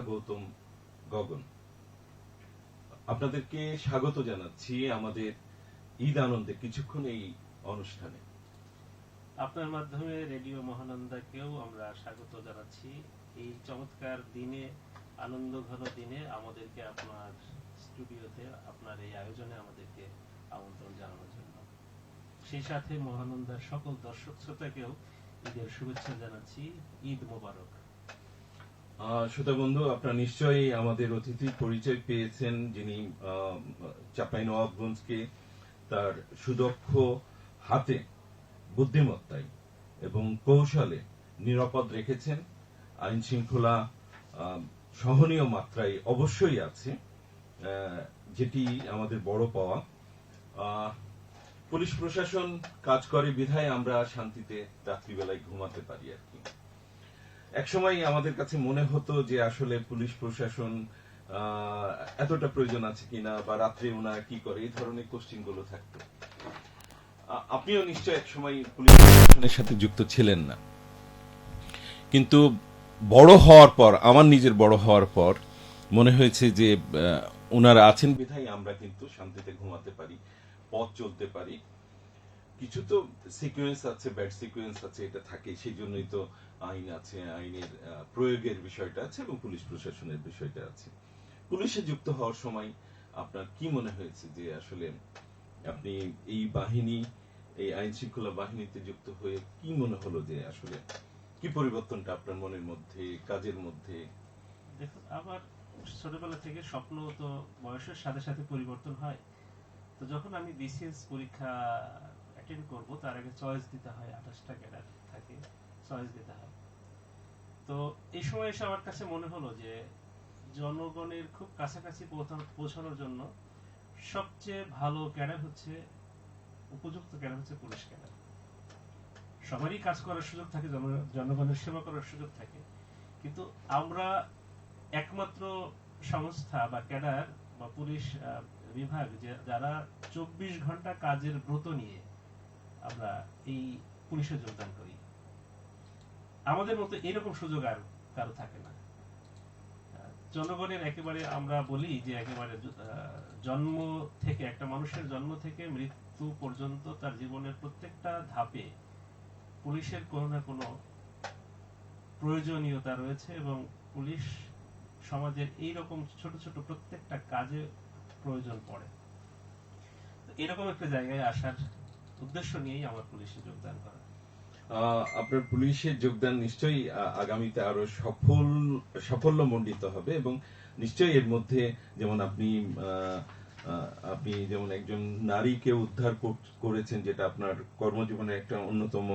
কর্মকর্তা গৌতম গগন। আপনাদেরকে স্বাগত জানাচ্ছি আমাদের ঈদ আনন্দে কিছুক্ষণ এই অনুষ্ঠানে। আপনার মাধ্যমে রেডিও মহানন্দাকেও আমরা স্বাগত জানাচ্ছি এই চমৎকার দিনে, আনন্দ ঘন দিনে আমাদেরকে আপনার স্টুডিওতে, আপনার এই আয়োজনে আমাদেরকে আমন্ত্রণ জানানোর জন্য। সেই সাথে মহানন্দার সকল দর্শক শ্রোতাকেও ঈদের শুভেচ্ছা জানাচ্ছি। ঈদ মোবারক। শ্রোতা বন্ধু, আপনারা নিশ্চয়ই আমাদের অতিথির পরিচয় পেয়েছেন, যিনি চাঁপাইনবাবগঞ্জকে তার সুদক্ষ হাতে, বুদ্ধিমত্তায় এবং কৌশলে নিরাপদ রেখেছেন। আইন শৃঙ্খলা সহনীয় মাত্রায় অবশ্যই আছে, যেটি আমাদের বড় পাওয়া। পুলিশ প্রশাসন কাজ করে বিধায় আমরা শান্তিতে রাত্রিবেলায় ঘুমাতে পারি আর কি। একসময় আমাদের কাছে মনে হতো যে আসলে পুলিশ প্রশাসন এতটা প্রয়োজন আছে কিনা, বা রাত্রে ওনারা কি করে, এই ধরনের কোশ্চেন গুলো থাকতো। আপনিও নিশ্চয় এক সময় পুলিশ প্রশাসনের সাথে যুক্ত ছিলেন না, কিন্তু বড় হওয়ার পর, আমার নিজের বড় হওয়ার পর মনে হয়েছে যে ওনারা আছেন বিধায় আমরা কিন্তু শান্তিতে ঘুমাতে পারি, পথ চলতে পারি। কিছু তো সিকোয়েন্স আছে, ব্যাড সিকোয়েন্স আছে, এটা থাকে, সেই জন্যই তো আইন আছে, আইনের প্রয়োগের বিষয়টা আছে এবং পুলিশ প্রশাসনের বিষয়টা আছে। পুলিশে যুক্ত হওয়ার সময় আপনার কি মনে হয়েছে যে আসলে আপনি এই বাহিনী, এই আইন শৃঙ্খলা বাহিনীতে যুক্ত হয়ে কি মনে হলো যে আসলে কি পরিবর্তনটা আপনার মনের মধ্যে, কাজের মধ্যে? দেখুন, আমার ছোটবেলা থেকে স্বপ্ন তো বয়সের সাথে সাথে পরিবর্তন হয়। তো যখন আমি বিসিএস পরীক্ষা অ্যাটেন্ড করব, তার আগে চয়েস দিতে হয়, 28টা ক্যাডার থাকে, চয়েস দিতে হয়। তো এই সময় এসে আমার কাছে মনে হলো যে জনগণের খুব কাছাকাছি পৌঁছানোর জন্য সবচেয়ে ভালো ক্যাডার হচ্ছে, উপযুক্ত ক্যাডার হচ্ছে পুলিশ ক্যাডার। সবারই কাজ করার সুযোগ থাকে, জনগণের সেবা করার সুযোগ থাকে, কিন্তু আমরা একমাত্র সংস্থা বা ক্যাডার বা পুলিশ বিভাগ যারা 24 ঘন্টা কাজের ব্রত নিয়ে আমরা এই পুলিশে যোগদান করি। আমাদের মতো এরকম সুযোগ আর কারো থাকে না। জনগণের একেবারে, আমরা বলি যে একেবারে জন্ম থেকে, একটা মানুষের জন্ম থেকে মৃত্যু পর্যন্ত তার জীবনের প্রত্যেকটা ধাপে পুলিশের কোনো না কোনো প্রয়োজনীয়তা রয়েছে, এবং পুলিশ সমাজের এইরকম ছোট ছোট প্রত্যেকটা কাজে প্রয়োজন পড়ে। এরকম একটা জায়গায় আসার উদ্দেশ্য নিয়েই আমার পুলিশে যোগদান করা। আপনার পুলিশের যোগদান নিশ্চয়ই আগামীতে আরো সাফল্যমণ্ডিত হবে, এবং নিশ্চয়ই এর মধ্যে যেমন আপনি যেমন একজন নারীকে উদ্ধার করেছেন, যেটা আপনার কর্মজীবনের একটা অন্যতম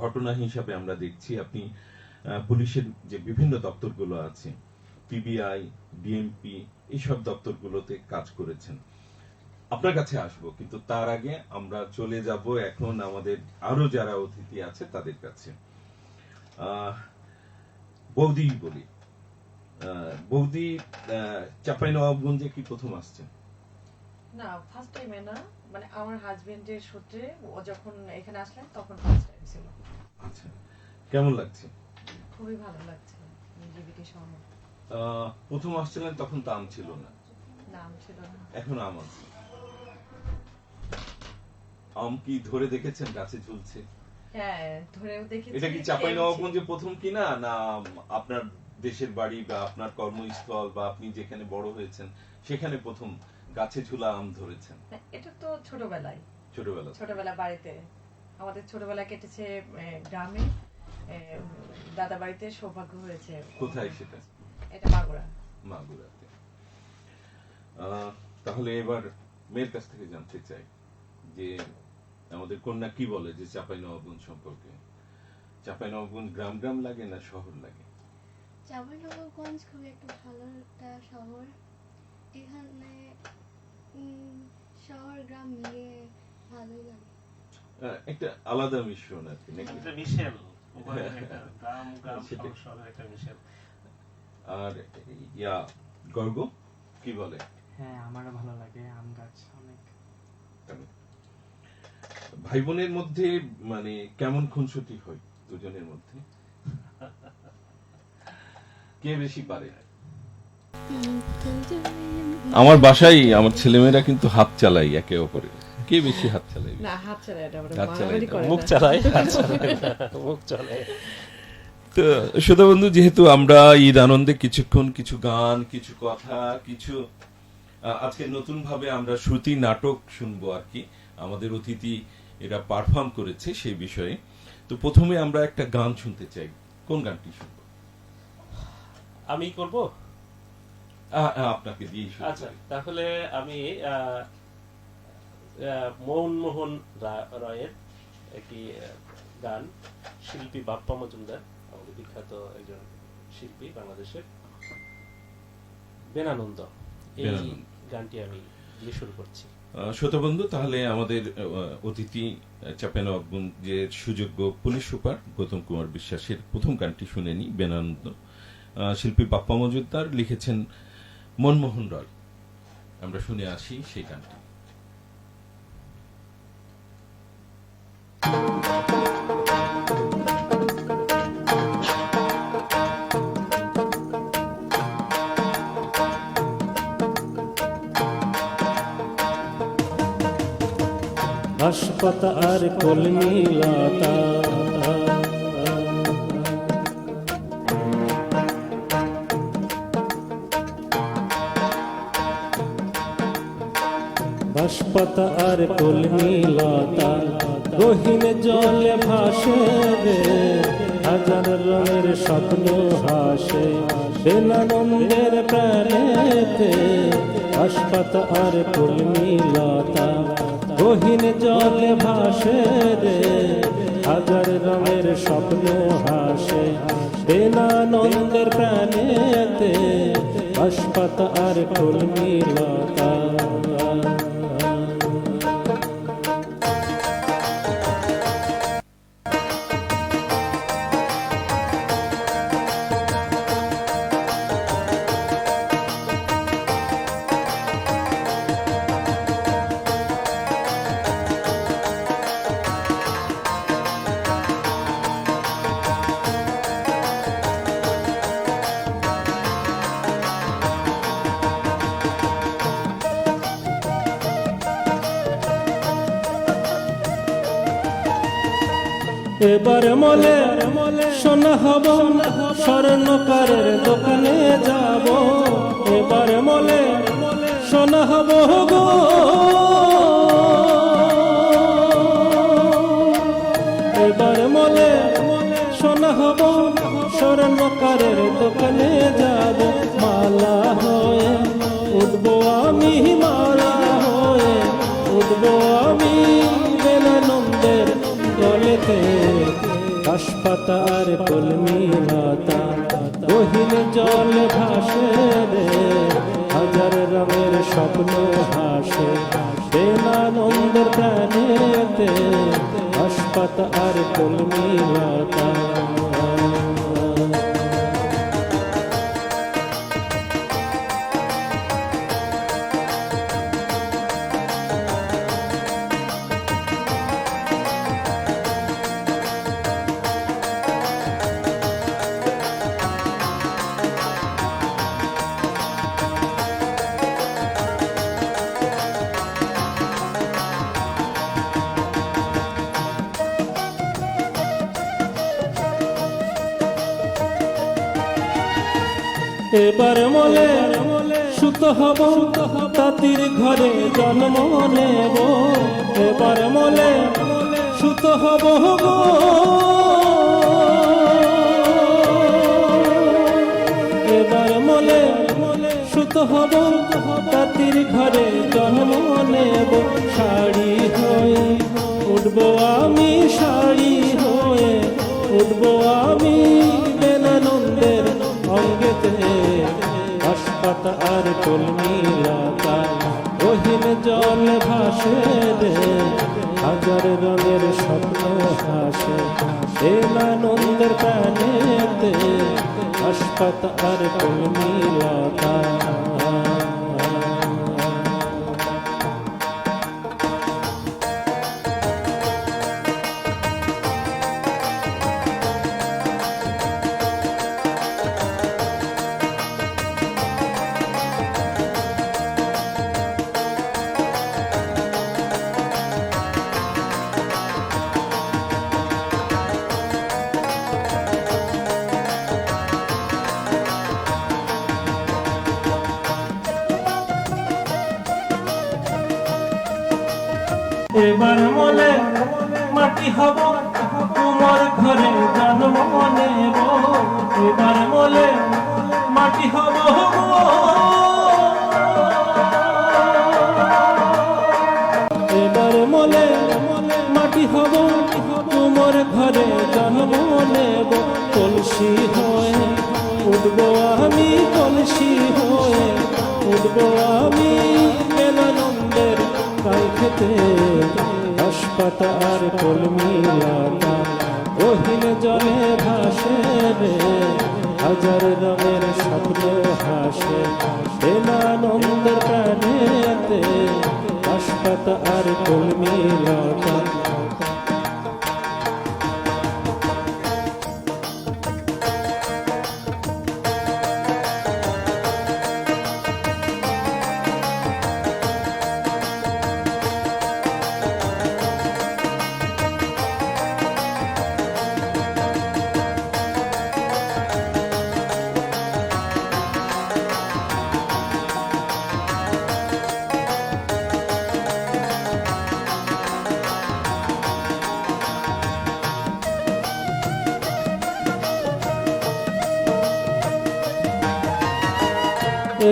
ঘটনা হিসাবে আমরা দেখছি। আপনি পুলিশের যে বিভিন্ন দপ্তরগুলো আছে, পিবিআই, ডিএমপি, এইসব দপ্তরগুলোতে কাজ করেছেন। আপনার কাছে আসবো, কিন্তু তার আগে আমরা চলে যাব এখন আমাদের আরো যারা অতিথি আছে তাদের কাছে। বৌদি বলি, বৌদি চাঁপাইনবাবগঞ্জে কি প্রথম আসছেন? না, ফার্স্ট টাইমে না, মানে আমার হাজবেন্ডের সূত্রে ও যখন এখানে আসলেন তখন ফার্স্ট টাইম ছিল। আচ্ছা, কেমন লাগছে? খুবই ভালো লাগছে। জিবিটি শহর প্রথম আসছিলেন তখন তো আম ছিল না, নাম ছিল না, এখন আম আছে। আম কি ধরে দেখেছেন গাছে ঝুলছে? হ্যাঁ, ধরেও দেখেছি। এটা কি চাঁপাইনবাবগঞ্জে প্রথম কিনা, না আপনার দেশের বাড়ি বা আপনার কর্মস্থল বা আপনি যেখানে বড় হয়েছেন সেখানে প্রথম গাছে ঝুলা আম ধরেছেন? এটা তো ছোটবেলায়, ছোটবেলা বাড়িতে, আমাদের ছোটবেলা কেটেছে গ্রামে, দাদা বাড়িতে সৌভাগ্য হয়েছে। কোথায় সেটা? এটা মাগুরাতে। তাহলে এবার মেয়ের কাছ থেকে জানতে চাই যে আমাদের কন্যা কি বলে যে চাঁপাইনবাবগঞ্জ সম্পর্কে। চাঁপাইনবাবগঞ্জ গ্রাম গ্রাম লাগে না শহর লাগে? চাঁপাইনবাবগঞ্জ খুবই একটা ভালো একটা শহর। এখানে শহর গ্রাম মিলিয়ে ভালোই লাগে। একটা আলাদা মিশ্রণ আর কি, নাকি? মিশেল, গ্রাম গ্রাম শহরের একটা মিশেল। আর গর্গ কি বলে? হ্যাঁ, আমারও ভালো লাগে আম গাছ অনেক। ভাই বোনের মধ্যে মানে কেমন খুনসুটি হয় দুজনের মধ্যে? কে বেশি পারে? তুমি আমার বাসায় আমার ছেলেমেয়েরা কিন্তু হাত চালাই একে অপরে, কে বেশি হাত চালাই? না হাত ছাড়া এটা আমরা হাত চালাই মারামারি না। করে মুখ না। চালায় হাত চালায় না, মুখ চলে। তো শ্রোতা বন্ধু, যেহেতু আমরা ঈদ আনন্দে কিছুক্ষণ কিছু গান, কিছু কথা, কিছু আজকে নতুন ভাবে আমরা শ্রুতি নাটক শুনবো আর কি, আমাদের অতিথি এরা পারফর্ম করেছে সেই বিষয়ে। তো প্রথমে আমরা একটা গান শুনতে চাই, কোন গানটি শুনবো? আমি করব। আপনাকে দিয়ে শুরু আচ্ছা, করি। তাহলে আমি মনমোহন রায়ের একটি গান, শিল্পী বাপ্পা মজুমদার, আমাদের বিখ্যাত একজন শিল্পী বাংলাদেশের, বেনানন্দ, এই বেনানন্দ। গানটি আমি দিয়ে শুরু করছি। শ্রোতা বন্ধু, তাহলে আমাদের অতিথি চাঁপাইনবাবগঞ্জের সুযোগ্য পুলিশ সুপার গৌতম কুমার বিশ্বাসের প্রথম গানটি শুনে নি, বেনানন্দ। শিল্পী বাপ্পা মজুমদার লিখেছেন মনমোহন রয়। আমরা শুনে আসি সেই গানটি। হাসপাতা আর কলমি লতা, বাঁশপাতা আর কলমি লতা, গহীন জলে ভাসে রে, হাজার রঙের স্বপ্ন হাসে বেনানন্দের প্রাণেতে। বাঁশপাতা আর কলমি লতা, গহীন জলে ভাসে রে, হাজার রঙের স্বপ্ন হাসে বেনানন্দের প্রাণেতে। বাঁশপাতা আর কলমি লতা। এবার মলে সোনা হব, স্বর্ণকারের দোকানে যাব। এবার মলে সোনা হব গো, এবার মলে সোনা হব, স্বর্ণকারের দোকানে যাব। মালা হয়ে উঠবো আমি, মালা হয়ে উঠবো আমি বেনানন্দের গলেতে। হাসপাতা আর কলমি লতা, গহীন জল ভাসে রে, হাজার রঙের স্বপ্ন হাসে বেনানন্দের প্রাণেতে। হাসপাতা আর কলমি লতা। এবার মলে সুত হব, তাঁতির ঘরে জন্ম নেব। এবার মলে সুত হব গো, এবার মলে সুত হব, তাঁতির ঘরে জন্ম নেব। শাড়ি হয়ে উঠবো আমি, শাড়ি হয়ে উঠবো আমি বেনানন্দের অঙ্গেতে। হাসপাতা আর কলমি লতা, গহীন জল ভাসে রে, হাজার রঙের স্বপ্ন হাসে বেনানন্দের প্রাণেতে। হাসপাতা আর কলমি লতা। এবার মলে মাটি হব তোমার ঘরে জন্ম নেব এবার মলে মাটি হব এবার মলে মাটি হব তোমার ঘরে জন্ম নেব কলসি হয়ে উঠব আমি কলসি হয়ে উঠব আমি বেলানন্দের কাল খেতে হাসপাতাল কলমি লতা গহীন জলে ভাসে রে হাজার রঙের স্বপ্ন হাসে বেলানন্দের প্রাণেতে হাসপাতাল কলমি লতা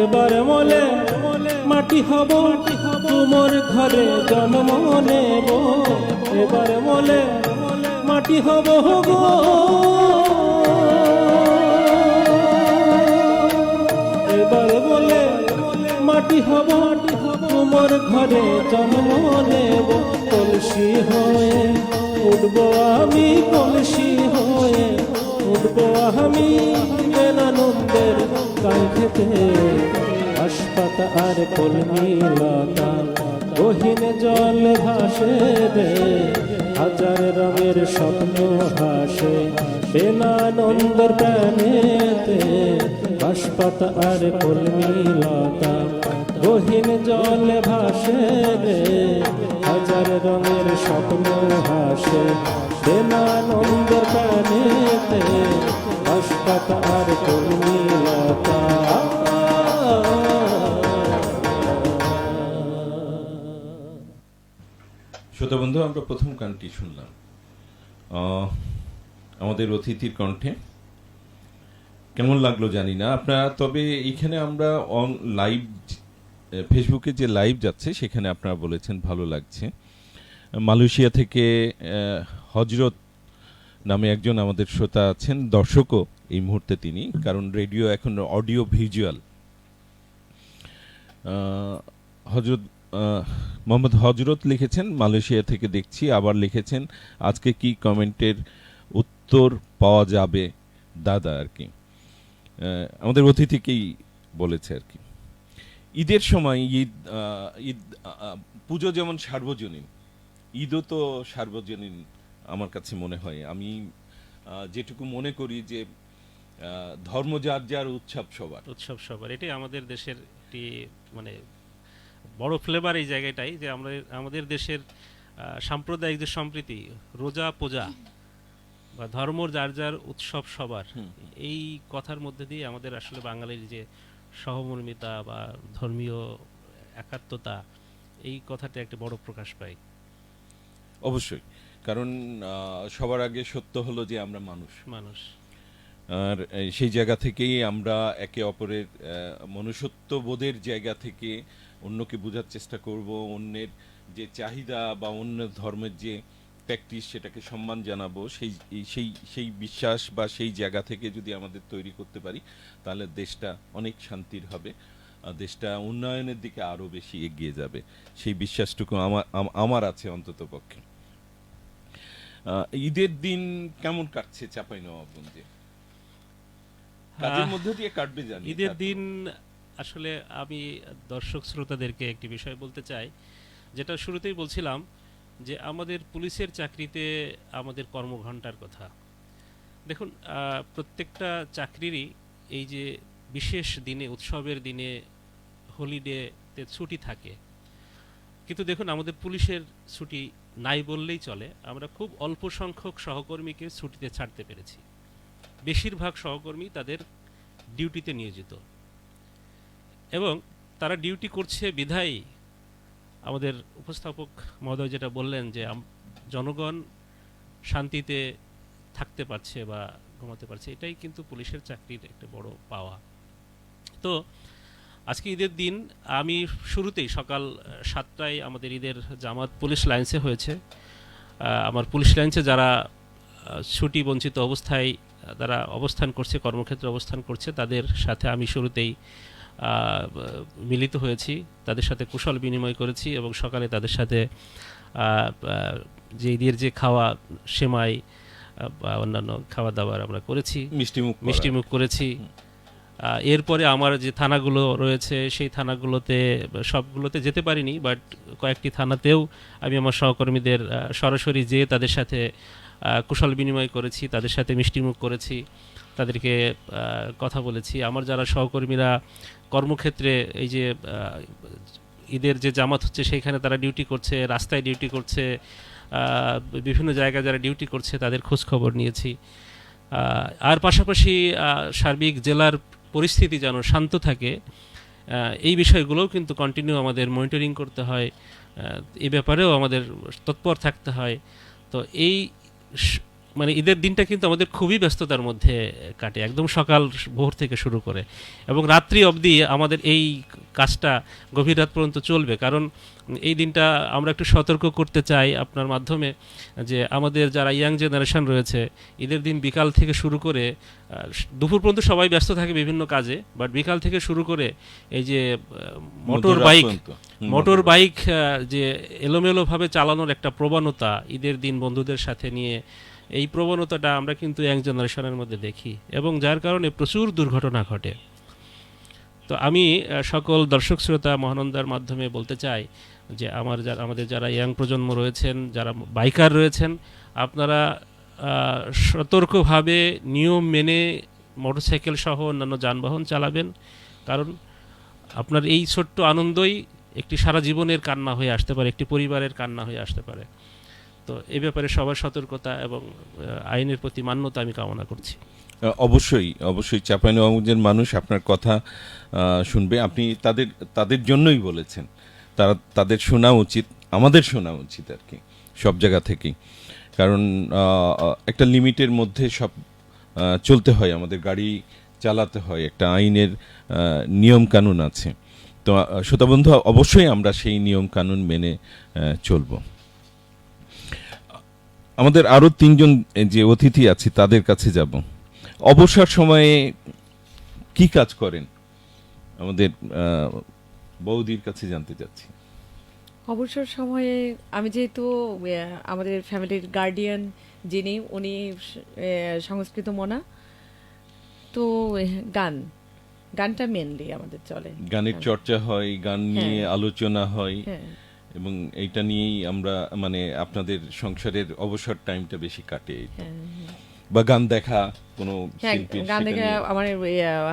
এবার মলে মাটি হব তোমার ঘরে জন্ম নেব এবার মলে মাটি হব গো এবার মলে মাটি হব তোমার ঘরে জন্ম নেব কলসি হয়ে উঠব আমি কলসি হয়ে উঠব আমি বেলানন্দের কাল খেতে হাসপাতাল কলমি লতা গহীন জল ভাসে রে হাজার রঙের স্বপ্ন হাসে বেলানন্দের প্রাণেতে হাসপাতাল কলমি লতা গহীন জল ভাসে রে হাজার রঙের স্বপ্ন হাসে বেলানন্দের প্রাণেতে হাসপাতাল কলমি লতা শ্রোতা বন্ধু, আমরা প্রথম গানটি শুনলাম আমাদের অতিথির কণ্ঠে। কেমন লাগলো জানি না আপনারা, তবে এখানে আমরা লাইভ ফেসবুকে যে লাইভ যাচ্ছে সেখানে আপনারা বলেছেন ভালো লাগছে। মালয়েশিয়া থেকে হজরত নামে একজন আমাদের শ্রোতা আছেন, দর্শকও এই মুহূর্তে তিনি, কারণ রেডিও এখন অডিও ভিজুয়াল। হজরত মোহাম্মদ হজরত লিখেছেন মালয়েশিয়া থেকে দেখছি, আবার লিখেছেন আজকে কি কমেন্টের উত্তর পাওয়া যাবে দাদা আর কি। আমাদের অতিথিকেই বলেছে আর কি। ঈদের সময় ঈদ পুজো যেমন সার্বজনীন, ঈদও তো সার্বজনীন আমার কাছে মনে হয়। আমি যেটুকু মনে করি যে ধর্ম যার যার, উৎসব সবার। এটাই আমাদের দেশের একটি মানে বড় ফ্লেভার এই জায়গাটাই, যে আমাদের দেশের সাম্প্রদায়িক যে সম্প্রীতি, রোজা পূজা বা ধর্ম যার যার, উৎসব সবার, এই কথার মধ্যে দিয়ে আমাদের আসলে বাঙালির যে সহমর্মিতা বা ধর্মীয় একাত্মতা, এই কথাটা একটা বড় প্রকাশ পায়। অবশ্যই, কারণ সবার আগে সত্য হলো যে আমরা মানুষ, আর সেই জায়গা থেকেই আমরা একে অপরের মনুষ্যত্ব বোধের জায়গা থেকে অন্যকে বোঝার চেষ্টা করব, অন্যের যে চাহিদা বা অন্য ধর্মের যে প্র্যাকটিস সেটাকে সম্মান জানাবো। সেই বিশ্বাস বা সেই জায়গা থেকে যদি আমাদের তৈরি করতে পারি, তাহলে দেশটা অনেক শান্তির হবে, দেশটা উন্নয়নের দিকে আরো বেশি এগিয়ে যাবে। সেই বিশ্বাসটুকু আমার আছে অন্তত পক্ষে। ঈদের দিন কেমন কাটছে চাঁপাইনবাবগঞ্জে? কাজের মধ্যে দিয়ে কাটবে জানি। ঈদের দিন আসলে আমি দর্শক শ্রোতাদেরকে একটি বিষয় বলতে চাই, যেটা শুরুতেই বলছিলাম, যে আমাদের পুলিশের চাকরিতে আমাদের কর্মঘণ্টার কথা। দেখুন, প্রত্যেকটা চাকরিরই এই যে বিশেষ দিনে, উৎসবের দিনে, হলিডেতে ছুটি থাকে, কিন্তু দেখুন আমাদের পুলিশের ছুটি নাই বললেই চলে। আমরা খুব অল্প সংখ্যক সহকর্মীকে ছুটিতে ছাড়তে পেরেছি। বেশিরভাগ সহকর্মী তাদের ডিউটিতে নিয়োজিত, এবং তারা ডিউটি করছে বিধায়ী আমাদের উপস্থাপক মহোদয় যেটা বললেন যে জনগণ শান্তিতে থাকতে পারছে বা ঘুমাতে পারছে, এটাই কিন্তু পুলিশের চাকরির একটা বড় পাওয়া। তো আজকে ঈদের দিন আমি শুরুতেই সকাল 7টায় আমাদের ঈদের জামাত পুলিশ লাইন্সে হয়েছে। আমার পুলিশ লাইন্সে যারা ছুটি বঞ্চিত অবস্থায় তারা অবস্থান করছে, কর্মক্ষেত্রে অবস্থান করছে, তাদের সাথে আমি শুরুতেই মিলিত হয়েছি, তাদের সাথে কুশল বিনিময় করেছি এবং সকালে তাদের সাথে যে ঈদের যে খাওয়া, সেমাই বা অন্যান্য খাওয়া দাওয়ার আমরা করেছি, মিষ্টিমুখ করেছি। এরপরে আমার যে থানাগুলো রয়েছে সেই থানাগুলোতে সবগুলোতে যেতে পারিনি, বাট কয়েকটি থানাতেও আমি আমার সহকর্মীদের সরাসরি যেয়ে তাদের সাথে কুশল বিনিময় করেছি, তাদের সাথে মিষ্টিমুখ করেছি, তাদেরকে কথা বলেছি। আমার যারা সহকর্মীরা কর্মক্ষেত্রে এই যে ঈদের যে জামাত হচ্ছে সেইখানে তারা ডিউটি করছে, রাস্তায় ডিউটি করছে, বিভিন্ন জায়গায় যারা ডিউটি করছে তাদের খোঁজ খবর নিয়েছি। আর পাশাপাশি সার্বিক জেলার পরিস্থিতি যেন শান্ত থাকে, এই বিষয়গুলোও কিন্তু কন্টিনিউ আমাদের মনিটরিং করতে হয়, এই ব্যাপারেও আমাদের তৎপর থাকতে হয়। তো এই মানে ঈদের দিনটা কিন্তু আমাদের খুবই ব্যস্ততার মধ্যে কাটে, একদম সকাল ভোর থেকে শুরু করে এবং রাত্রি অবধি আমাদের এই কাজটা গভীর রাত পর্যন্ত চলবে। কারণ এই দিনটা আমরা একটু সতর্ক করতে চাই আপনার মাধ্যমে যে আমাদের যারা ইয়াং জেনারেশন রয়েছে, ঈদের দিন বিকাল থেকে শুরু করে দুপুর পর্যন্ত সবাই ব্যস্ত থাকে বিভিন্ন কাজে, বাট বিকাল থেকে শুরু করে এই যে মোটর বাইক যে এলোমেলোভাবে চালানোর একটা প্রবণতা ঈদের দিন বন্ধুদের সাথে নিয়ে, এই প্রবণতাটা আমরা কিন্তু ইয়াং জেনারেশনের মধ্যে দেখি এবং যার কারণে প্রচুর দুর্ঘটনা ঘটে। তো আমি সকল দর্শক শ্রোতা মহানন্দার মাধ্যমে বলতে চাই যে আমাদের যারা ইয়াং প্রজন্ম রয়েছেন, যারা বাইকার রয়েছেন, আপনারা সতর্কভাবে নিয়ম মেনে মোটরসাইকেল সহ অন্যান্য যানবাহন চালাবেন, কারণ আপনার এই ছোট্ট আনন্দই একটি সারা জীবনের কান্না হয়ে আসতে পারে, একটি পরিবারের কান্না হয়ে আসতে পারে। তো এই ব্যাপারে সবার সতর্কতা এবং আইনের প্রতি মান্যতা আমি কামনা করছি। অবশ্যই চাঁপাইনবাবগঞ্জের মানুষ আপনার কথা শুনবে। আপনি তাদের জন্যই বলেছেন, তাদের শোনা উচিত, আমাদের শোনা উচিত আর কি, সব জায়গা থেকেই। কারণ একটা লিমিটের মধ্যে সব চলতে হয়, আমাদের গাড়ি চালাতে হয়, একটা আইনের নিয়ম কানুন আছে। তো শ্রোতাবন্ধু, অবশ্যই আমরা সেই নিয়ম কানুন মেনে চলব। আমাদের আরো 3 জন যে অতিথি আছে তাদের কাছে যাব। অবসর সময়ে কি কাজ করেন আমাদের বৌদির কাছে জানতে চাচ্ছি। অবসর সময়ে আমি যেহেতু আমাদের ফ্যামিলির গার্ডিয়ান যিনি, উনি সংস্কৃত মনা, তো গানটা মেনলি আমাদের চলে, গানের চর্চা হয়, গান নিয়ে আলোচনা হয়, হ্যাঁ, এবং এইটা নিয়েই আমরা মানে আপনাদের সংসারের অবসর টাইমটা বেশি কাটে। বা গান দেখা কোনো শিল্পীর, গান দেখে আমার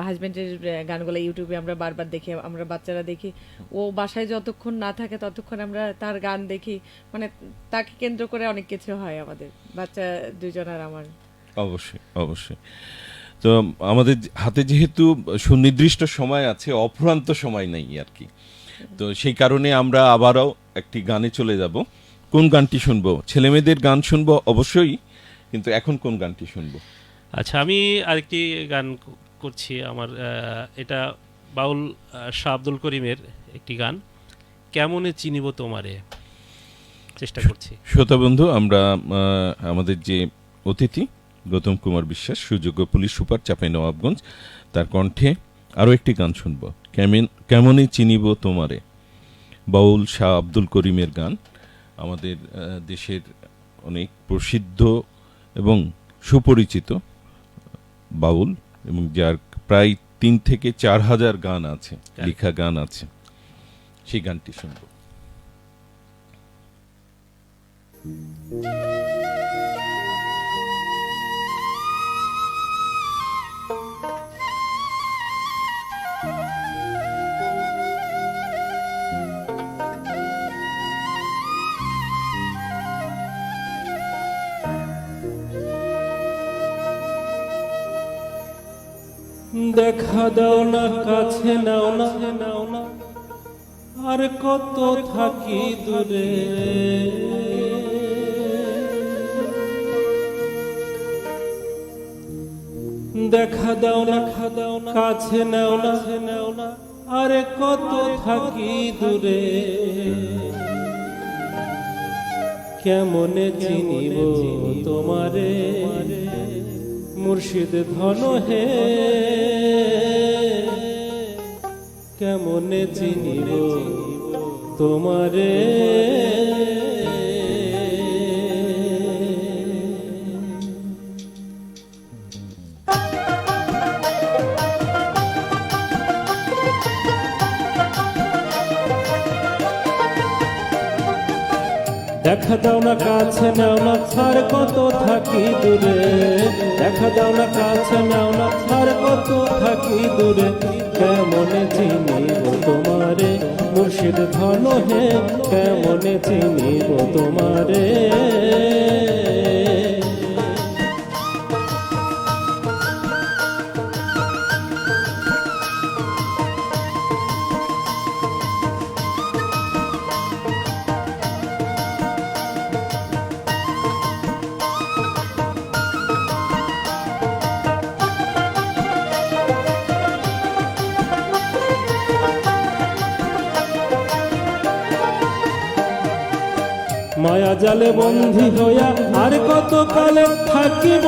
হাজবেন্ডের গানগুলো ইউটিউবে আমরা বারবার দেখি, আমরা বাচ্চারা দেখি, ও বাসায় যতক্ষণ না থাকে ততক্ষণ আমরা তার গান দেখি, মানে তাকে কেন্দ্র করে অনেক কিছু হয় আমাদের বাচ্চা দুজন আর আমার। অবশ্যই তো আমাদের হাতে যেহেতু সুনির্দিষ্ট সময় আছে, অফুরন্ত সময় নেই আর কি, তো সেই কারণে আমরা আবারও একটি গানে চলে যাব। কোন গানটি শুনবো? ছেলেমেয়েদের গান শুনবো অবশ্যই, কিন্তু এখন কোন গানটি শুনবো? আচ্ছা, আমি আরেকটি গান করছি, আমার এটা বাউল শাহ আব্দুল করিমের একটি গান, কেমনে চিনিব তোমারে, চেষ্টা করছি। শ্রোতা বন্ধু, আমরা আমাদের যে অতিথি গৌতম কুমার বিশ্বাস, সুযোগ্য পুলিশ সুপার চাঁপাইনবাবগঞ্জ, তার কণ্ঠে আরও একটি গান শুনবো, কেমনে চিনিব তোমারে, বাউল শাহ আব্দুল করিমের গান। আমাদের দেশের অনেক প্রসিদ্ধ এবং সুপরিচিত বাউল, এবং যার প্রায় 3 থেকে 4 হাজার গান আছে, লেখা গান আছে, সেই গানটি শুনবো। দেখা দাও না, কাছে নাও না, আর কত থাকি দূরে, দেখা দাও না কাছে নাও না, আরে কত থাকি দূরে, কেমনে চিনিব তোমারে মুর্শিদ ধন হে, কেমনে চিনিব তোমারে। দেখা দাও না কাছে নাও না, আর কত থাকি দূরে, দেখা দাও না কাছে নাও না, আর কত থাকি দূরে, কেমনে চিনিব তোমারে মুর্শিদ ধন হে, কেমনে চিনিব তোমারে। মায়া জালে বন্ধি হইয়া আর কত কালে থাকিব,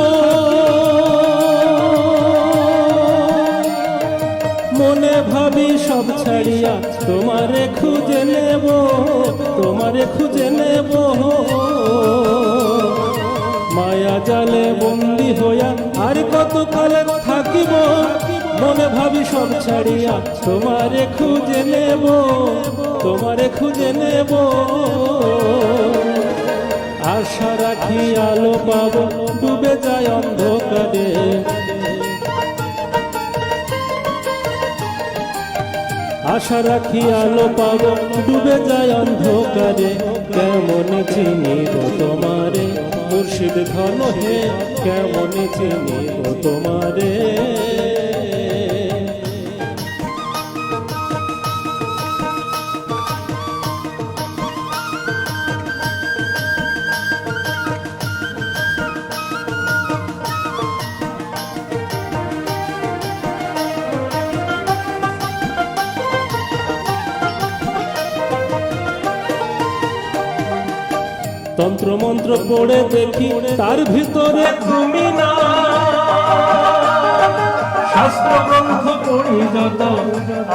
মনে ভাবি সব ছাড়িয়া তোমারে খুঁজে নেব, তোমারে খুঁজে নেব। মায়া জালে বন্ধি হইয়া আর কত কালে থাকিব, মনে ভাবি সব ছাড়িয়া তোমারে খুঁজে নেব, তোমারে খুঁজে নেব। আশা রাখি আলো পাবো ডুবে যায় অন্ধকারে, আশা রাখি আলো পাবো ডুবে যায় অন্ধকারে, কেমনে চিনিব তোমারে মুর্শিদ ধন হে, কেমনে চিনিব তোমারে। তন্ত্র মন্ত্র পড়ে দেখি তার ভিতরে তুমি না, শাস্ত্র গ্রন্থ পড়ি যত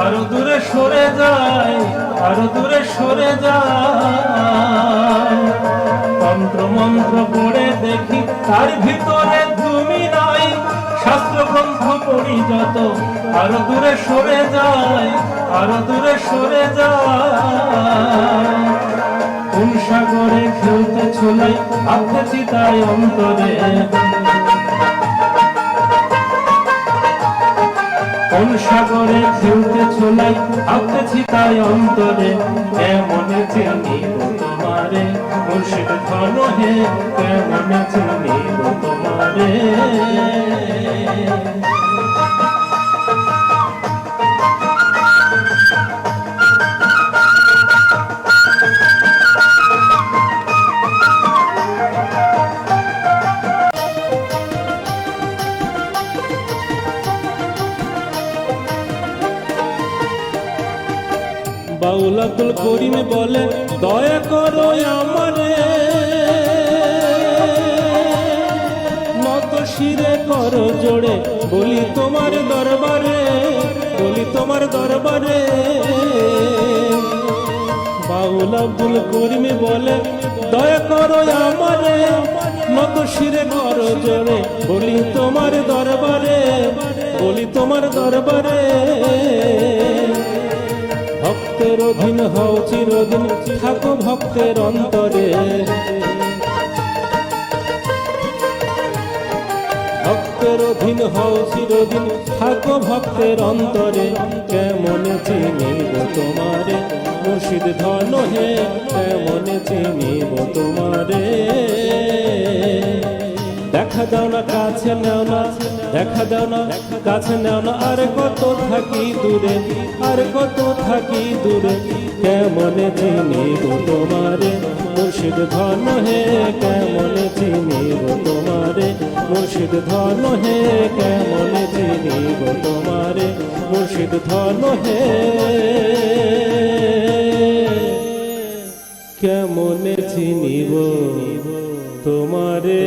আরো দূরে সরে যায়, আরো দূরে সরে যায়। তন্ত্র মন্ত্র পড়ে দেখি তার ভিতরে তুমি নাই, শাস্ত্র গ্রন্থ পড়ি যত আরো দূরে সরে যায়, আরো দূরে সরে যায়। কোন সাগরে খেলতে ছোলাই ভাবতেছি তাই অন্তরে, কোন সাগরে খেলতে ছোলাই ভাবতেছি তাই অন্তরে, কেমনে চিনিব তোমারে মুর্শিদ ধন হে, কেমনে চিনিব তোমারে। বাউল আব্দুল করিম বলে দয়া করো আমারে, নত শিরে করো জোড়ে বলি তোমার দরবারে, বলি তোমার দরবারে। বাউল আব্দুল করিম বলে দয়া করো আমারে, নত শিরে করো জোড়ে বলি তোমার দরবারে, বলি তোমার দরবারে। ভক্তের অধীন হও চিরদিন, থাকো ভক্তের অন্তরে, ভক্তের অধীন হও চিরদিন, থাকো ভক্তের অন্তরে, কেমনে চিনিব তোমারে মুর্শিদ ধন হে, কেমনে চিনিব তোমারে। দেখা দাও না কাছে নাও না, দেখা দাও না কাছে নাও না, আর কত থাকি দূরে, আর কত থাকি দূরে, কেমনে চিনিব তোমারে মুর্শিদ ধন হে কেমনে চিনিব তোমারে মুর্শিদ ধন হে কেমনে চিনিব তোমারে মুর্শিদ ধন হে কেমনে চিনিব তোমারে।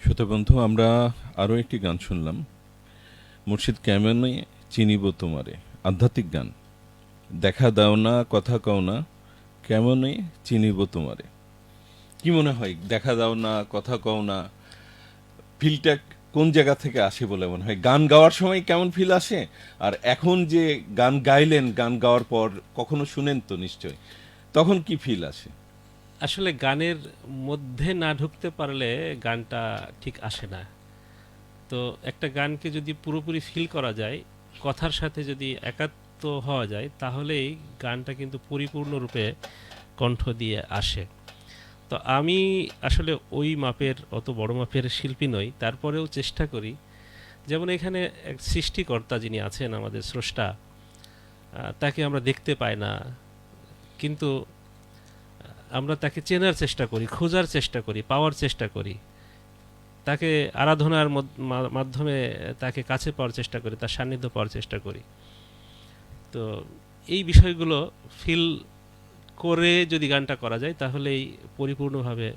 শ্রোতা বন্ধু, আমরা আরো একটি গান শুনলাম, মুর্শিদ কেমনে চিনিব তোমারে, আধ্যাত্মিক গান। দেখা দাও না কথা কও না, কেমনে চিনিব তোমারে। কি মনে হয়, দেখা দাও না কথা কও না ফিলটা কোন জায়গা থেকে আসে বলে মনে হয়? গান গাওয়ার সময় কেমন ফিল আসে, আর এখন যে গান গাইলেন, গান গাওয়ার পর কখনো শুনেন তো নিশ্চয়, তখন কি ফিল আসে? আসলে গানের মধ্যে না ঢুকতে পারলে গানটা ঠিক আসে না। তো একটা গানকে যদি পুরোপুরি ফিল করা যায়, কথার সাথে যদি একাত্ম হওয়া যায়, তাহলেই গানটা কিন্তু পরিপূর্ণরূপে কণ্ঠ দিয়ে আসে। তো আমি আসলে ওই মাপের, অত বড় মাপের শিল্পী নই, তারপরেও চেষ্টা করি। যেমন এখানে এক সৃষ্টিকর্তা যিনি আছেন, আমাদের স্রষ্টা, তাকে আমরা দেখতে পাই না, কিন্তু আমরা তাকে চেনার চেষ্টা করি, খোঁজার চেষ্টা করি, পাওয়ার চেষ্টা করি, তাকে আরাধনার মাধ্যমে তাকে কাছে পাওয়ার চেষ্টা করি, তার সান্নিধ্য পাওয়ার চেষ্টা করি। তো এই বিষয়গুলো ফিল করে যদি গানটা করা যায়, তাহলেই পরিপূর্ণভাবে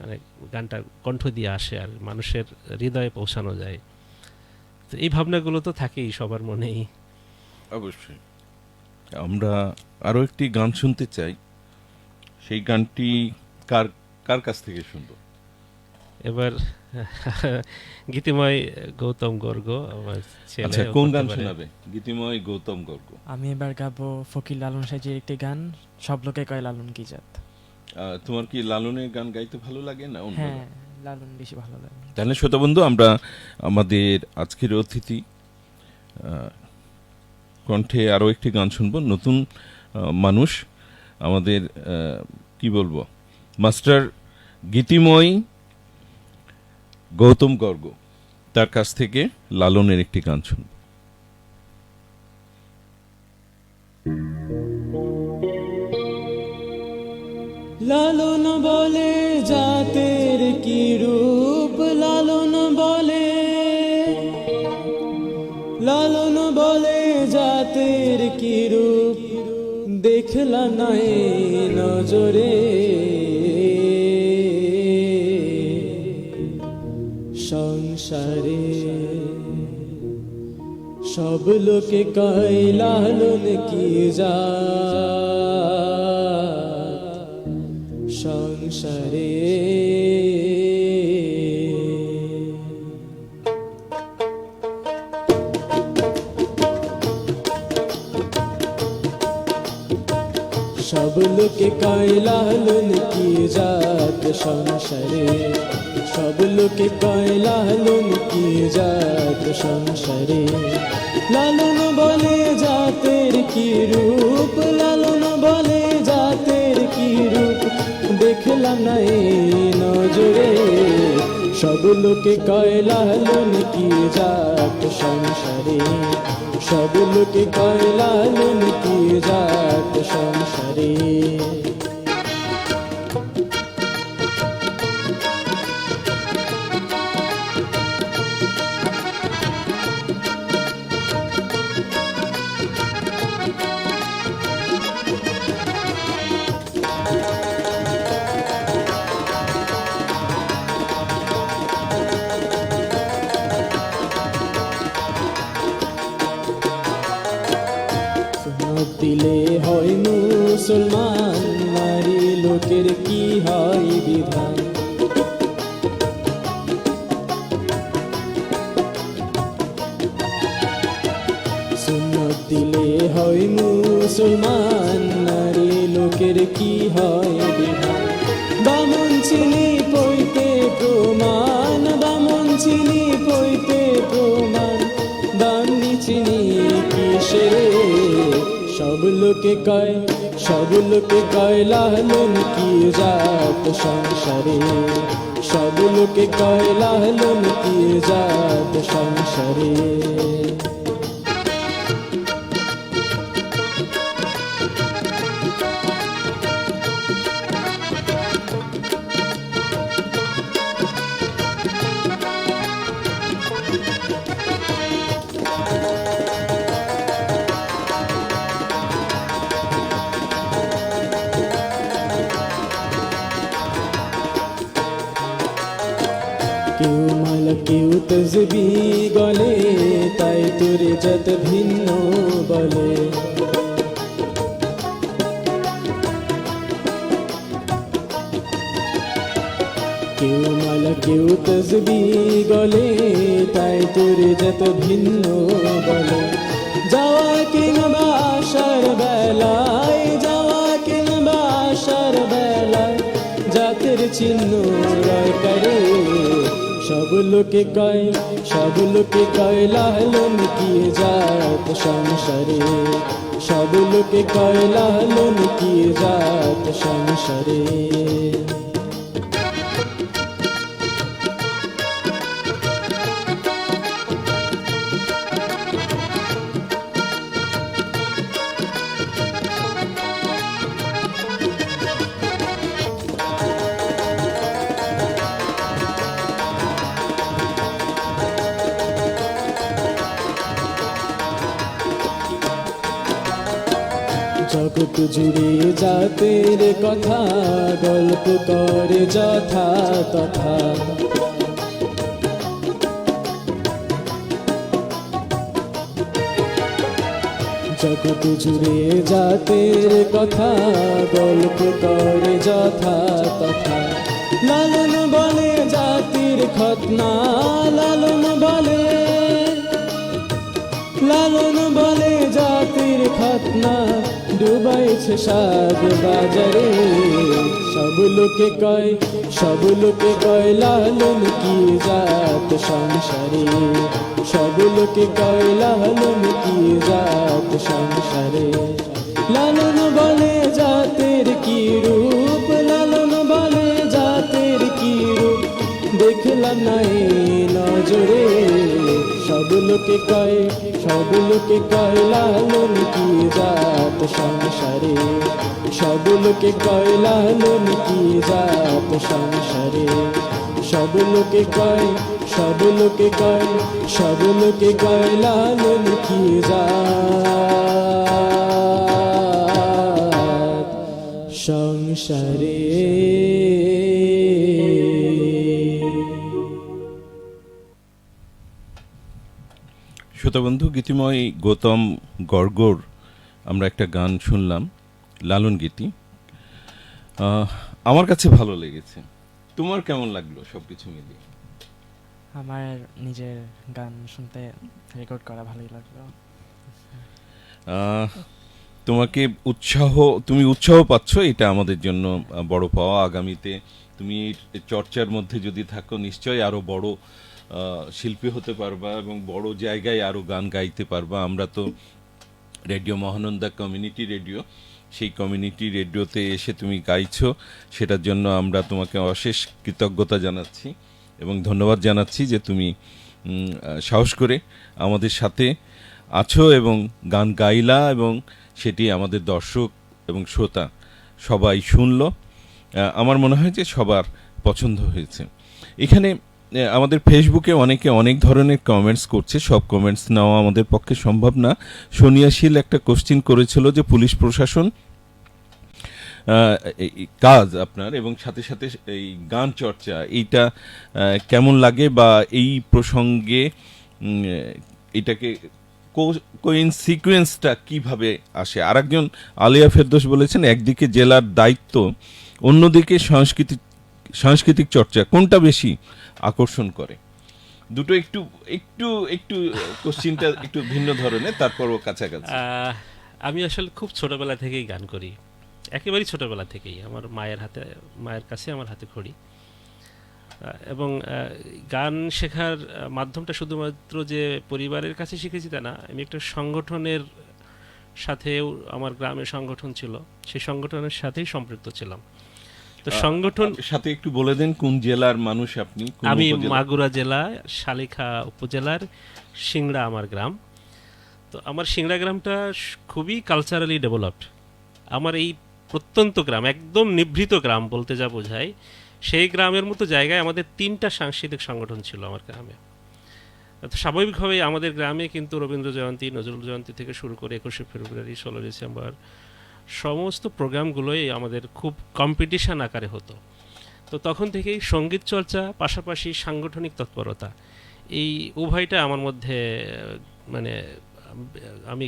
মানে গানটা কণ্ঠ দিয়ে আসে আর মানুষের হৃদয়ে পৌঁছানো যায়। তো এই ভাবনাগুলো তো থাকেই সবার মনেই। অবশ্যই। আমরা আরো একটি গান শুনতে চাই, সেই গানটি কার কার কাছ থেকে শুনবো? এবার গীতিময় গৌতম গর্গ আমার ছেলে। আচ্ছা, কোন গান শোনাবে? গীতিময় গৌতম গর্গ। আমি এবার গাবো ফকির লালন সাজির একটি গান, সব লোকে কয় লালন কি জাত। তোমার কি লালনের গান গাইতে ভালো লাগে না অন্য হ্যাঁ, গান? লালন বেশি ভালো লাগে। তাহলে শ্রোতা বন্ধু, আমরা আমাদের আজকের অতিথি কণ্ঠে আরো একটি গান শুনবো। নতুন মানুষ, আমাদের কি বলবো, মাস্টার গীতিময় গৌতম গর্গ, তার কাছ থেকে লালনের একটি গান শুনব। লালন বলে জাতের কি রূপ, লালন বলে, লালন বলে জাতের কি রূপ, দেখলা নাই নজরে, সংসারে সব লোকে কয় লালন কি জাত, সংসারে সব লোকে কয় লালন কি জাত, সংসারে সব লোকে কয় লালন কি জাত, সংসারে লালন বলে জাতের কি রূপ, লালন বলে জাতের কি রূপ, দেখলাম না এই নজরে, সব লোকে কয় লালন কি জাত, সংসারে সব লোকে কয় লালন কি জাত, সংসারে। দিলে হয় মুসলমান, নারী লোকের কি হয় বিধান, সুন্নত দিলে হয় মুসলমান, নারী লোকের কি হয় বিধান, বামন চিনি পইতে প্রমাণ, বামন চিনি পইতে প্রমাণ, দান্নি চিনি কিসেরে, সব লোকে কয়, সব লোকে কয় লালন কি জাত, সংসারে সব লোকে কয় লালন কি জাত সংসারে। কেউ মালা কেউ তসবি গলে, তাই তোরে যত ভিন্ন বলে। কেউ মালা কেউ তসবি গলে, তাই তোরে যত ভিন্ন বলে। যাওয়া কিংবা আসার বেলায়, যাওয়া কিংবা আসার বেলায় জাতের চিহ্ন রয় করে। সব লোকে কয়, সব লোকে কয় লালন কি জাত সংসারে। সব লোকে কয় লালন কি জাত সংসারে। জগৎ জুড়ে জাতের কথা গল্প করে যথা তথা। জগৎ জুড়ে জাতের কথা গল্প করে যথা তথা। লালন বলে জাতির খতনা, লালন বলে, লালন বলে জাতির খতনা, ডুবাইছে সাদ বাজারে। সব লোকে কয়, সব লোকে কয় লালন কি জাত সংসারে। সব লোকে কয় লালন কি জাত সংসারে। লালন বলে জাতের কি রূপ, লালন বলে জাতের কি রূপ, দেখলাম না এই নজরে। সব লোকে কয়, সব লোকে কয় লালন কি জাত সংসারে। সব লোকে কয় লালন কি জাত সংসারে। সব লোকে কয়, সব লোকে কয়, সব লোকে কয় লালন কি জাত সংসারে। শ্রোতাবন্ধু, গীতিময় গৌতম গর্গর আমরা একটা গান শুনলাম, লালন গীতি। আমার কাছে ভালো লেগেছে। তোমার কেমন লাগলো সবকিছু মিলিয়ে? আমার নিজের গান শুনতে রেকর্ড করা ভালোই লাগলো। তোমাকে তুমি উৎসাহ পাচ্ছ, এটা আমাদের জন্য বড় পাওয়া। আগামীতে তুমি এই চর্চার মধ্যে যদি থাকো, নিশ্চয়ই আরো বড় শিল্পী হতে পারবা এবং বড় জায়গায় আরো গান গাইতে পারবা। আমরা তো রেডিও মহানন্দা কমিউনিটি রেডিও, সেই কমিউনিটি রেডিওতে এসে তুমি গাইছো, সেটার জন্য আমরা তোমাকে অশেষ কৃতজ্ঞতা জানাচ্ছি এবং ধন্যবাদ জানাচ্ছি যে তুমি সাহস করে আমাদের সাথে আছো এবং গান গাইলা, এবং সেটি আমাদের দর্শক এবং শ্রোতা সবাই শুনলো। আমার মনে হয় যে সবার পছন্দ হয়েছে। এখানে আমাদের ফেসবুকে অনেকে অনেক ধরনের কমেন্টস করছে, সব কমেন্টস নেওয়া আমাদের পক্ষে সম্ভব না। সোনিয়াশীল একটা কোশ্চিন করেছিল যে পুলিশ প্রশাসন কাজ আপনার এবং সাথে সাথে এই গান চর্চা, এইটা কেমন লাগে বা এই প্রসঙ্গে এটাকে সিকোয়েন্সটা কিভাবে আসে। আরেকজন আলিয়া ফেরদৌস বলেছেন, একদিকে জেলার দায়িত্ব, অন্যদিকে সাংস্কৃতিক চর্চা, কোনটা বেশি আকর্ষণ করে? দুটো একটু একটু একটু কোশ্চিনটা একটু ভিন্ন ধরনের, তারপরও কাছাকাছি। আমি আসলে খুব ছোটবেলা থেকেই গান করি, একেবারেই ছোটবেলা থেকেই। আমার মায়ের কাছে আমার হাতে খড়ি, এবং গান শেখার মাধ্যমটা শুধুমাত্র যে পরিবারের কাছে শিখেছি তা না। আমি একটা সংগঠনের সাথেও, আমার গ্রামের সংগঠন ছিল, সেই সংগঠনের সাথেই সম্পৃক্ত ছিলাম। তো সংগঠন সাথে একটু বলে দেন কোন জেলার মানুষ আপনি, কোন আমি উপজেলা? মাগুরা জেলা শালিখা উপজেলার সিংড়া আমার গ্রাম। তো আমার সিংড়া গ্রামটা খুবই কালচারালি ডেভেলপড। আমার এই প্রত্যন্ত গ্রাম, একদম নিভৃত গ্রাম বলতে যা বোঝায়, সেই গ্রামের মতো জায়গায় আমাদের 3টা সাংস্কৃতিক সংগঠন ছিল আমার গ্রামে। তো স্বাভাবিকভাবেই আমাদের গ্রামে কিন্তু রবীন্দ্র জয়ন্তী, নজরুল জয়ন্তী থেকে শুরু করে 21শে ফেব্রুয়ারি, 16 ডিসেম্বর সমস্ত প্রোগ্রামগুলোই আমাদের খুব কম্পিটিশন আকারে হতো। তো তখন থেকেই সঙ্গীত চর্চা পাশাপাশি সাংগঠনিক তৎপরতা, এই উভয়টা আমার মধ্যে মানে আমি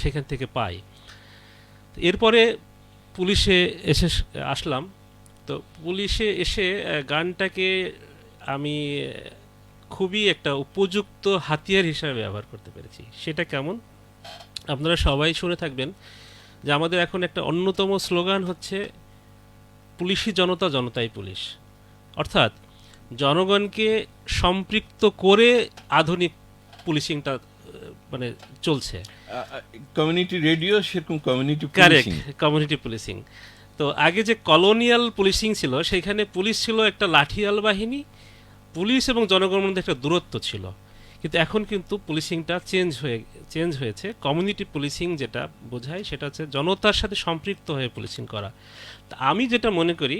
সেখান থেকে পাই। এরপরে পুলিশে আসলাম। তো পুলিশে এসে গানটাকে আমি খুবই একটা উপযুক্ত হাতিয়ার হিসাবে ব্যবহার করতে পেরেছি। সেটা কেমন, আপনারা সবাই শুনে থাকবেন যে আমাদের এখন একটা অন্যতম স্লোগান হচ্ছে পুলিশই জনতা, জনতাই পুলিশ। অর্থাৎ জনগণকে সম্পৃক্ত করে আধুনিক পুলিশিংটা মানে চলছে। কমিউনিটি রেডিও সেরকম community correct, policing. Community policing. তো আগে যে কলোনিয়াল পুলিশিং ছিল, সেখানে পুলিশ ছিল একটা লাঠিয়াল বাহিনী, পুলিশ এবং জনগণের মধ্যে একটা দূরত্ব ছিল। কিন্তু এখন কিন্তু পুলিশিংটা চেঞ্জ হয়েছে। কমিউনিটি পুলিশিং যেটা বোঝায় সেটা হচ্ছে জনতার সাথে সম্পৃক্ত হয়ে পুলিশিং করা। তা আমি যেটা মনে করি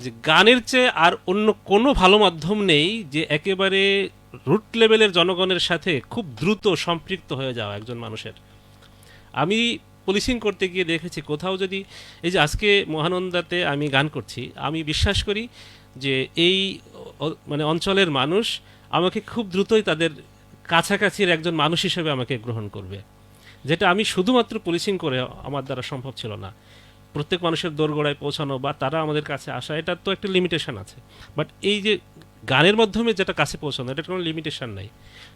যে গানের চেয়ে আর অন্য কোনো ভালো মাধ্যম নেই যে একেবারে রুট লেভেলের জনগণের সাথে খুব দ্রুত সম্পৃক্ত হয়ে যাওয়া একজন মানুষের। আমি পুলিশিং করতে গিয়ে দেখেছি কোথাও যদি, এই যে আজকে মহানন্দাতে আমি গান করছি, আমি বিশ্বাস করি যে এই মানে অঞ্চলের মানুষ আমাকে খুব দ্রুতই তাদের কাছাকাছির একজন মানুষ হিসেবে আমাকে গ্রহণ করবে, যেটা আমি শুধুমাত্র পুলিশিং করে আমার দ্বারা সম্ভব ছিল না। প্রত্যেক মানুষের দোরগোড়ায় পৌঁছানো বা তারা আমাদের কাছে আসা, এটার তো একটা লিমিটেশন আছে। বাট এই যে গানের মাধ্যমে যেটা কাছে পৌঁছানো, এটার কোনো লিমিটেশন নাই।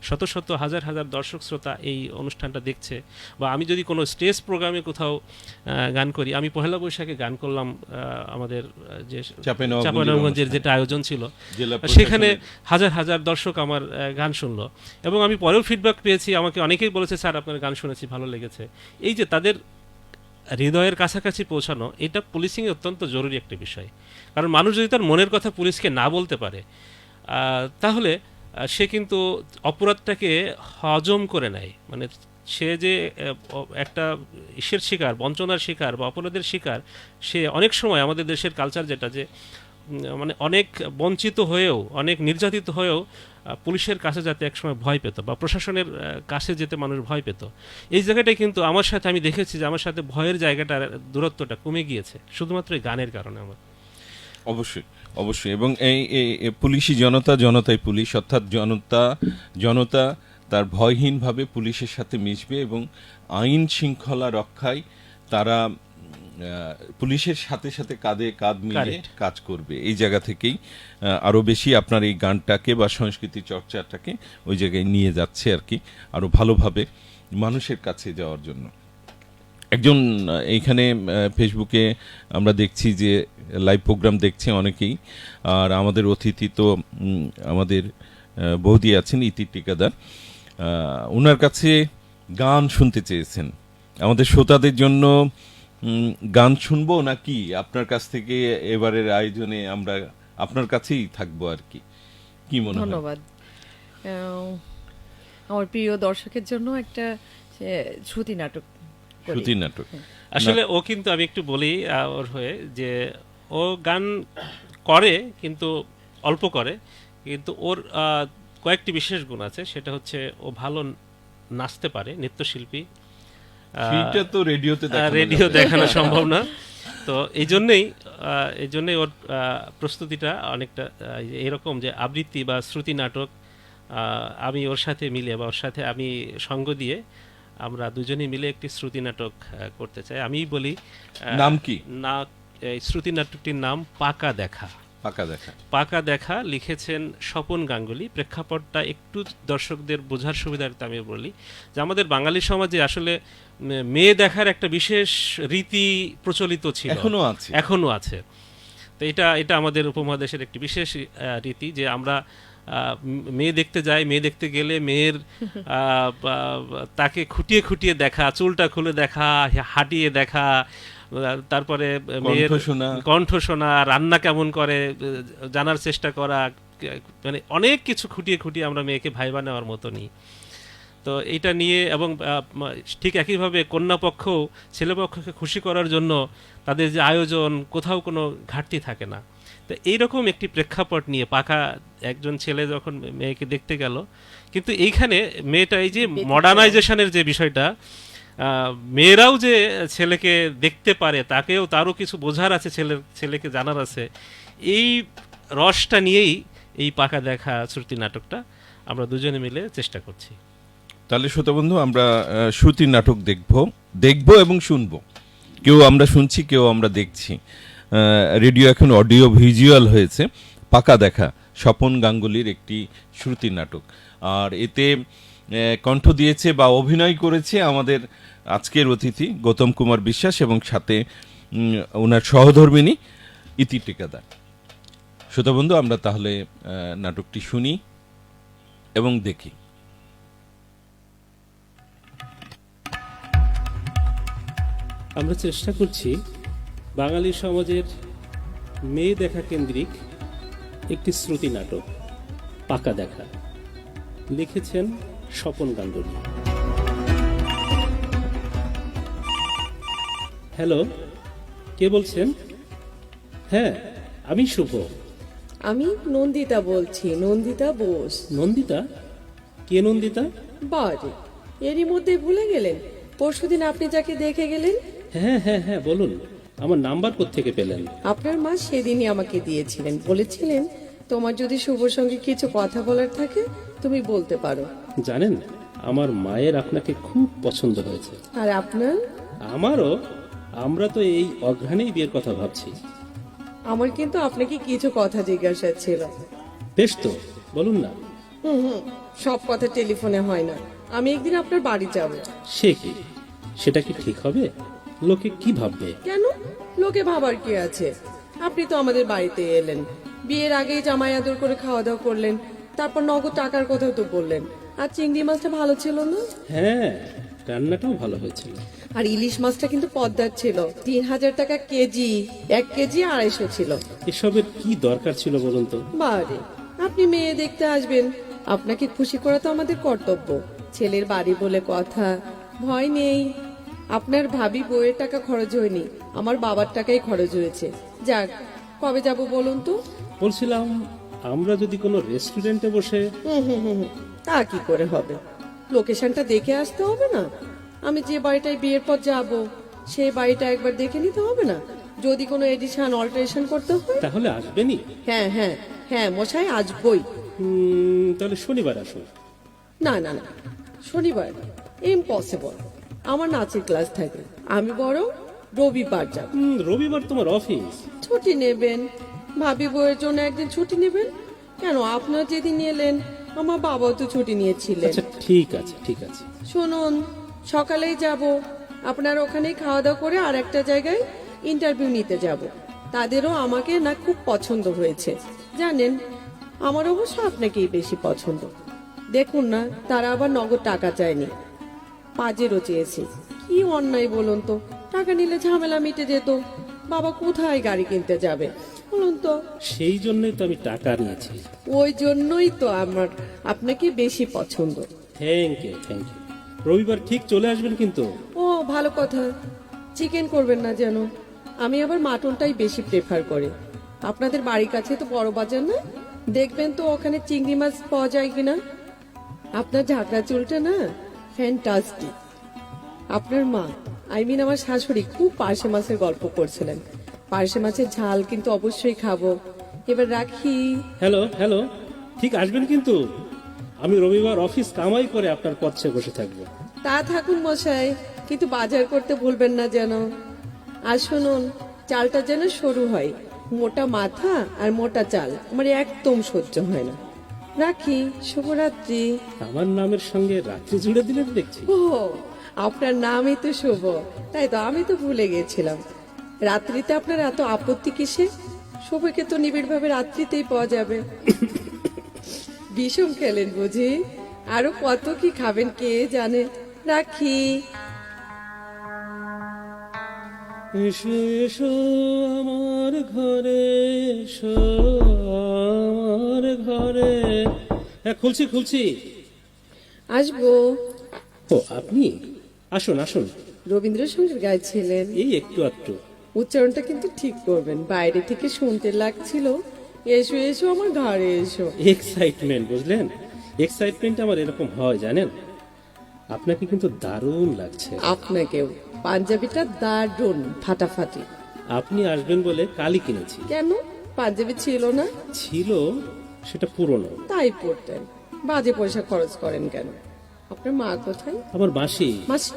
শত শত হাজার হাজার দর্শক শ্রোতা এই অনুষ্ঠানটা দেখছে। বা আমি যদি কোনো স্টেজ প্রোগ্রামে কোথাও গান করি, আমি পহেলা বৈশাখে গান করলাম আমাদের যে চাঁপাইনবাবগঞ্জের যেটা আয়োজন ছিল, সেখানে হাজার হাজার দর্শক আমার গান শুনলো। এবং আমি পরেও ফিডব্যাক পেয়েছি, আমাকে অনেকেই বলেছে স্যার আপনার গান শুনেছি, ভালো লেগেছে। এই যে তাদের হৃদয়ের কাছাকাছি পৌঁছানো, এটা পুলিশিংয়ে অত্যন্ত জরুরি একটা বিষয়। কারণ মানুষ যদি তার মনের কথা পুলিশকে না বলতে পারে, তাহলে সে কিন্তু অপরাধটাকে হজম করে নেয়। মানে সে যে একটা ইসের শিকার, বঞ্চনার শিকার বা অপরাধের শিকার, সে অনেক সময় আমাদের দেশের কালচার যেটা, যে মানে অনেক বঞ্চিত হয়েও, অনেক নির্যাতিত হয়েও পুলিশের কাছে যাতে একসময় ভয় পেত বা প্রশাসনের কাছে যেতে মানুষ ভয় পেত। এই জায়গাটাই কিন্তু আমার সাথে আমি দেখেছি যে আমার সাথে ভয়ের জায়গাটার দূরত্বটা কমে গিয়েছে শুধুমাত্র এই গানের কারণে আমার। অবশ্যই অবশ্যই। এবং এই পুলিশই জনতা, জনতাই পুলিশ, অর্থাৎ জনতা তার ভয়হীনভাবে পুলিশের সাথে মিশবে এবং আইন শৃঙ্খলা রক্ষায় তারা পুলিশের সাথে সাথে কাঁধে কাঁধ মিলিয়ে কাজ করবে। এই জায়গা থেকেই আরো বেশি আপনার এই গানটাকে বা সংস্কৃতি চর্চাটাকে ওই জায়গায় নিয়ে যাচ্ছে আর কি, আরো ভালোভাবে মানুষের কাছে যাওয়ার জন্য। একজন এইখানে ফেসবুকে আমরা দেখছি যে লাইভ প্রোগ্রাম দেখছে অনেকেই, আর আমাদের অতিথি তো আমাদের বৌদি আছেন ইতি টিকাদার, ওনার কাছে গান শুনতে চেয়েছেন। আমাদের শ্রোতাদের জন্য গান শুনবো নাকি আপনার কাছ থেকে এবারের আয়োজনে আমরা আপনার কাছেই থাকবো আর কি, কি মনে হয়? ধন্যবাদ। আমার প্রিয় দর্শকের জন্য একটা শ্রুতি নাটক। শ্রুতি নাটক আসলে ও কিন্তু আমি একটু বলি ওর হয়ে, যে ও গান করে কিন্তু অল্প করে, কিন্তু ওর কয়েকটি বিশেষ গুণ আছে। সেটা হচ্ছে ও ভালো নাচতে পারে, নৃত্যশিল্পী। সেটা তো রেডিও দেখানো সম্ভব না। তো এই জন্যই ওর প্রস্তুতিটা অনেকটা এরকম, যে আবৃত্তি বা শ্রুতি নাটক আমি ওর সাথে মিলে বা ওর সাথে আমি সঙ্গ দিয়ে আমরা দুজনেই মিলে একটি শ্রুতি নাটক করতে চাই। আমি বলি নাম কি? না, এই শ্রুতি নাটকটির নাম পাকা দেখা। পাকা দেখা লিখেছেন স্বপন গাঙ্গুলি। প্রেক্ষাপটটা একটু দর্শকদের বোঝার সুবিধার্থে আমি বলি যে আমাদের বাঙালি সমাজে আসলে মেয়ে দেখার একটা বিশেষ রীতি প্রচলিত ছিল, এখনো আছে। তো এটা আমাদের উপমহাদেশের একটি বিশেষ রীতি, যে আমরা মেয়ে দেখতে যাই, মেয়ে দেখতে গেলে মেয়ের তাকে খুঁটিয়ে খুঁটিয়ে দেখা, চুলটা খুলে দেখা, হাঁটিয়ে দেখা, তারপরে মেয়ের কণ্ঠ শোনা। কণ্ঠ শোনা, রান্না কেমন করে জানার চেষ্টা করা, মানে অনেক কিছু খুঁটিয়ে খুঁটিয়ে আমরা মেয়েকে ভাইবা নেওয়ার মতো নিই। তো এইটা নিয়ে এবং ঠিক একইভাবে কন্যাপক্ষও ছেলেপক্ষকে খুশি করার জন্য তাদের যে আয়োজন, কোথাও কোনো ঘাটতি থাকে না। তো এইরকম একটি প্রেক্ষাপট নিয়ে পাকা একজন ছেলে যখন মেয়েকে দেখতে গেল, কিন্তু এইখানে মেয়েটা এই যে মডার্নাইজেশনের যে বিষয়টা, মেয়েরাও যে ছেলেকে দেখতে পারে, তারও কিছু বোঝার আছে, ছেলেকে জানার আছে, এই রসটা নিয়েই এই পাকা দেখা শ্রুতি নাটকটা আমরা দুজনে মিলে চেষ্টা করছি। তাহলে শ্রোতা বন্ধু, আমরা শ্রুতি নাটক দেখব এবং শুনবো। কেউ আমরা শুনছি, কেউ আমরা দেখছি। রেডিও এখন অডিও ভিজুয়াল হয়েছে। পাকা দেখা স্বপন গাঙ্গুলির একটি শ্রুতি নাটক, আর এতে কণ্ঠ দিয়েছে বা অভিনয় করেছে আমাদের আজকের অতিথি গৌতম কুমার বিশ্বাস এবং সাথে ওনার সহধর্মিণী ইতি টেকাদার। শ্রোতা বন্ধু, আমরা তাহলে নাটকটি শুনি এবং দেখি। আমরা চেষ্টা করছি বাঙালি সমাজের মেয়ে দেখা কেন্দ্রিক একটি শ্রুতি নাটক পাকা দেখা। লিখেছেন স্বপন গাঙ্গুলি। হ্যালো, কে বলছেন? হ্যাঁ, আমি শুভ। আমি নন্দিতা বলছি, নন্দিতা বোস। নন্দিতা? কে নন্দিতা? বারে, এরই মধ্যে ভুলে গেলেন? পরশুদিন আপনি যাকে দেখে গেলেন। হ্যাঁ হ্যাঁ হ্যাঁ, বলুন। আমার নাম্বার কোত্থেকে পেলেন? আপনার মা সেদিনই আমাকে দিয়েছিলেন, বলেছিলেন তোমার যদি শুভর সঙ্গে কিছু কথা বলার থাকে তুমি বলতে পারো। জানেন, আমার মায়ের আপনাকে খুব পছন্দ হয়েছে। আর আপনার? আমারও। আমরা তো এই অঘ্রাণেই বিয়ের কথা ভাবছি। আমার কিন্তু আপনাকে কিছু কথা জিজ্ঞাসা ছিল। বেশ তো, বলুন না। সব কথা টেলিফোনে হয় না। আমি একদিন আপনার বাড়ি যাব। সে কি? সেটা কি ঠিক হবে? লোকে কি ভাববে? কেন? লোকে ভাবার কি আছে? আপনি তো আমাদের বাড়িতে এলেন, বিয়ের আগেই জামাই আদর করে খাওয়া দাওয়া করলেন, তারপর নগদ টাকার কথাও তো বললেন। আর চিংড়ি মাছটা ভালো ছিল না? হ্যাঁ, রান্নাটাও ভালো হয়েছিল। আর ইলিশ মাছটা কিন্তু পদ্মার ছিল, 3000 টাকা কেজি। 1 কেজি 250 ছিল। এসবের কি দরকার ছিল বলুন তো? বারে, আপনি মেয়ে দেখতে আসবেন, আপনাকে খুশি করা তো আমাদের কর্তব্য। ছেলের বাড়ি বলে কথা, ভয় নেই। আপনার ভাবি বউয়ের টাকা খরচ হয়নি, আমার বাবার টাকাই খরচ হয়েছে। যাক, কবে যাব বলুন তো? বলছিলাম, আমরা যদি কোনো রেস্টুরেন্টে বসে। তা কি করে হবে? লোকেশনটা দেখে আসতে হবে না? আমি যে বাড়িটায় বিয়ের পর যাব সেই বাড়িটা একবার দেখে নিতে হবে না? যদি কোনো এডিশন অল্টারেশন করতে হয় তাহলে আসবেনই? হ্যাঁ হ্যাঁ হ্যাঁ মশাই, আসবই। তাহলে শনিবার আসুন। না না না, শনিবার ইম্পসিবল, আমার নাচের ক্লাস থাকে। আমি বরং রবিবার যাব। রবিবার তোমার অফিস? ছুটি নেবেন, ভাবি বউয়ের জন্য একদিন ছুটি নেবেন। কেন, আপনার যেদিন এলেন আমার বাবাও তো ছুটি নিয়েছিলেন। আচ্ছা, ঠিক আছে ঠিক আছে। শুনুন, সকালেই যাব, আপনার ওখানেই খাওয়া দাওয়া করে আর একটা জায়গায় ইন্টারভিউ নিতে যাব। তাদেরও আমাকে না খুব পছন্দ হয়েছে। জানেন, আমার অবশ্য আপনাকেই বেশি পছন্দ। দেখুন না, তারা আবার নগদ টাকা চায়নি, পাজেরও চেয়েছে। কি অন্যায় বলুন তো? টাকা নিলে ঝামেলা মিটে যেত। বাবা কোথায় গাড়ি কিনতে যাবে বলুন তো? সেই জন্যই তো আমি টাকা নিয়েছি। ওই জন্যই তো আমার আপনাকে বেশি পছন্দ। Thank you thank you. রবিবার ঠিক চলে আসবেন কিন্তু। ও ভালো কথা। চিকেন করবেন না যেন, আমি আবার মাটনটাই বেশি প্রেফার করি। আপনাদের বাড়ির কাছে তো বড় বাজার না, দেখবেন তো ওখানে চিংড়ি মাছ পাওয়া যায় কিনা। আপনার ঝাঁকড়া চুলটা না ফ্যান্টাস্টিক। আপনার মা, আমার শাশুড়ি খুব পার্শে মাছের গল্প করছিলেন। পার্শে মাছের ঝাল কিন্তু অবশ্যই খাবো। এবার রাখি। হ্যালো হ্যালো, ঠিক আসবেন কিন্তু। আমি রবিবার অফিস কামাই করে আপনার পথে বসে থাকবো। তা থাকুন মশাই, কিন্তু বাজার করতে ভুলবেন না যেন। আর শুনুন, চালটা যেন সরু হয়। মোটা মাথা আর মোটা চাল আমার একদম সহ্য হয় না। রাখি, শুভরাত্রি। আমার নামের সঙ্গে রাত্রি জুড়ে দিলেন দেখছি। ও, আপনার নামই তো শুভ, তাই তো আমি তো ভুলে গেছিলাম। রাত্রিতে আপনার এত আপত্তি কিসে? শুভকে তো নিবিড়ভাবে রাত্রিতেই পাওয়া যাবে। বিষম খেলেন বুঝি? আরো কত কি খাবেন কে জানে। রাখি। এসো এসো আমার ঘরে, এসো আমার ঘরে। হ্যাঁ, খুলছি খুলছি। আসবো। ও আপনি, আসুন আসুন। রবীন্দ্রসঙ্গীত গাইছিলেন, এই একটু একটু। উচ্চারণটা কিন্তু ঠিক করবেন, বাইরে থেকে শুনতে লাগছিল এসো এসো আমার ঘরে এসো। এক্সাইটমেন্ট, বুঝলেন? এক্সাইটমেন্ট আমার এরকম হয় জানেন। আপনাকে কিন্তু দারুণ লাগছে। আপনাকেও। পাঞ্জাবিটা দারুণ ফাটাফাটি। আপনি আসবেন বলে কালই কিনেছি। কেন, পাঞ্জাবি ছিল না? ছিল, সেটা পুরনো। তাই পড়তেন, বাজে পয়সা খরচ করেন কেন? আপনার মা কোথায়? আমার মাসি। মাসি?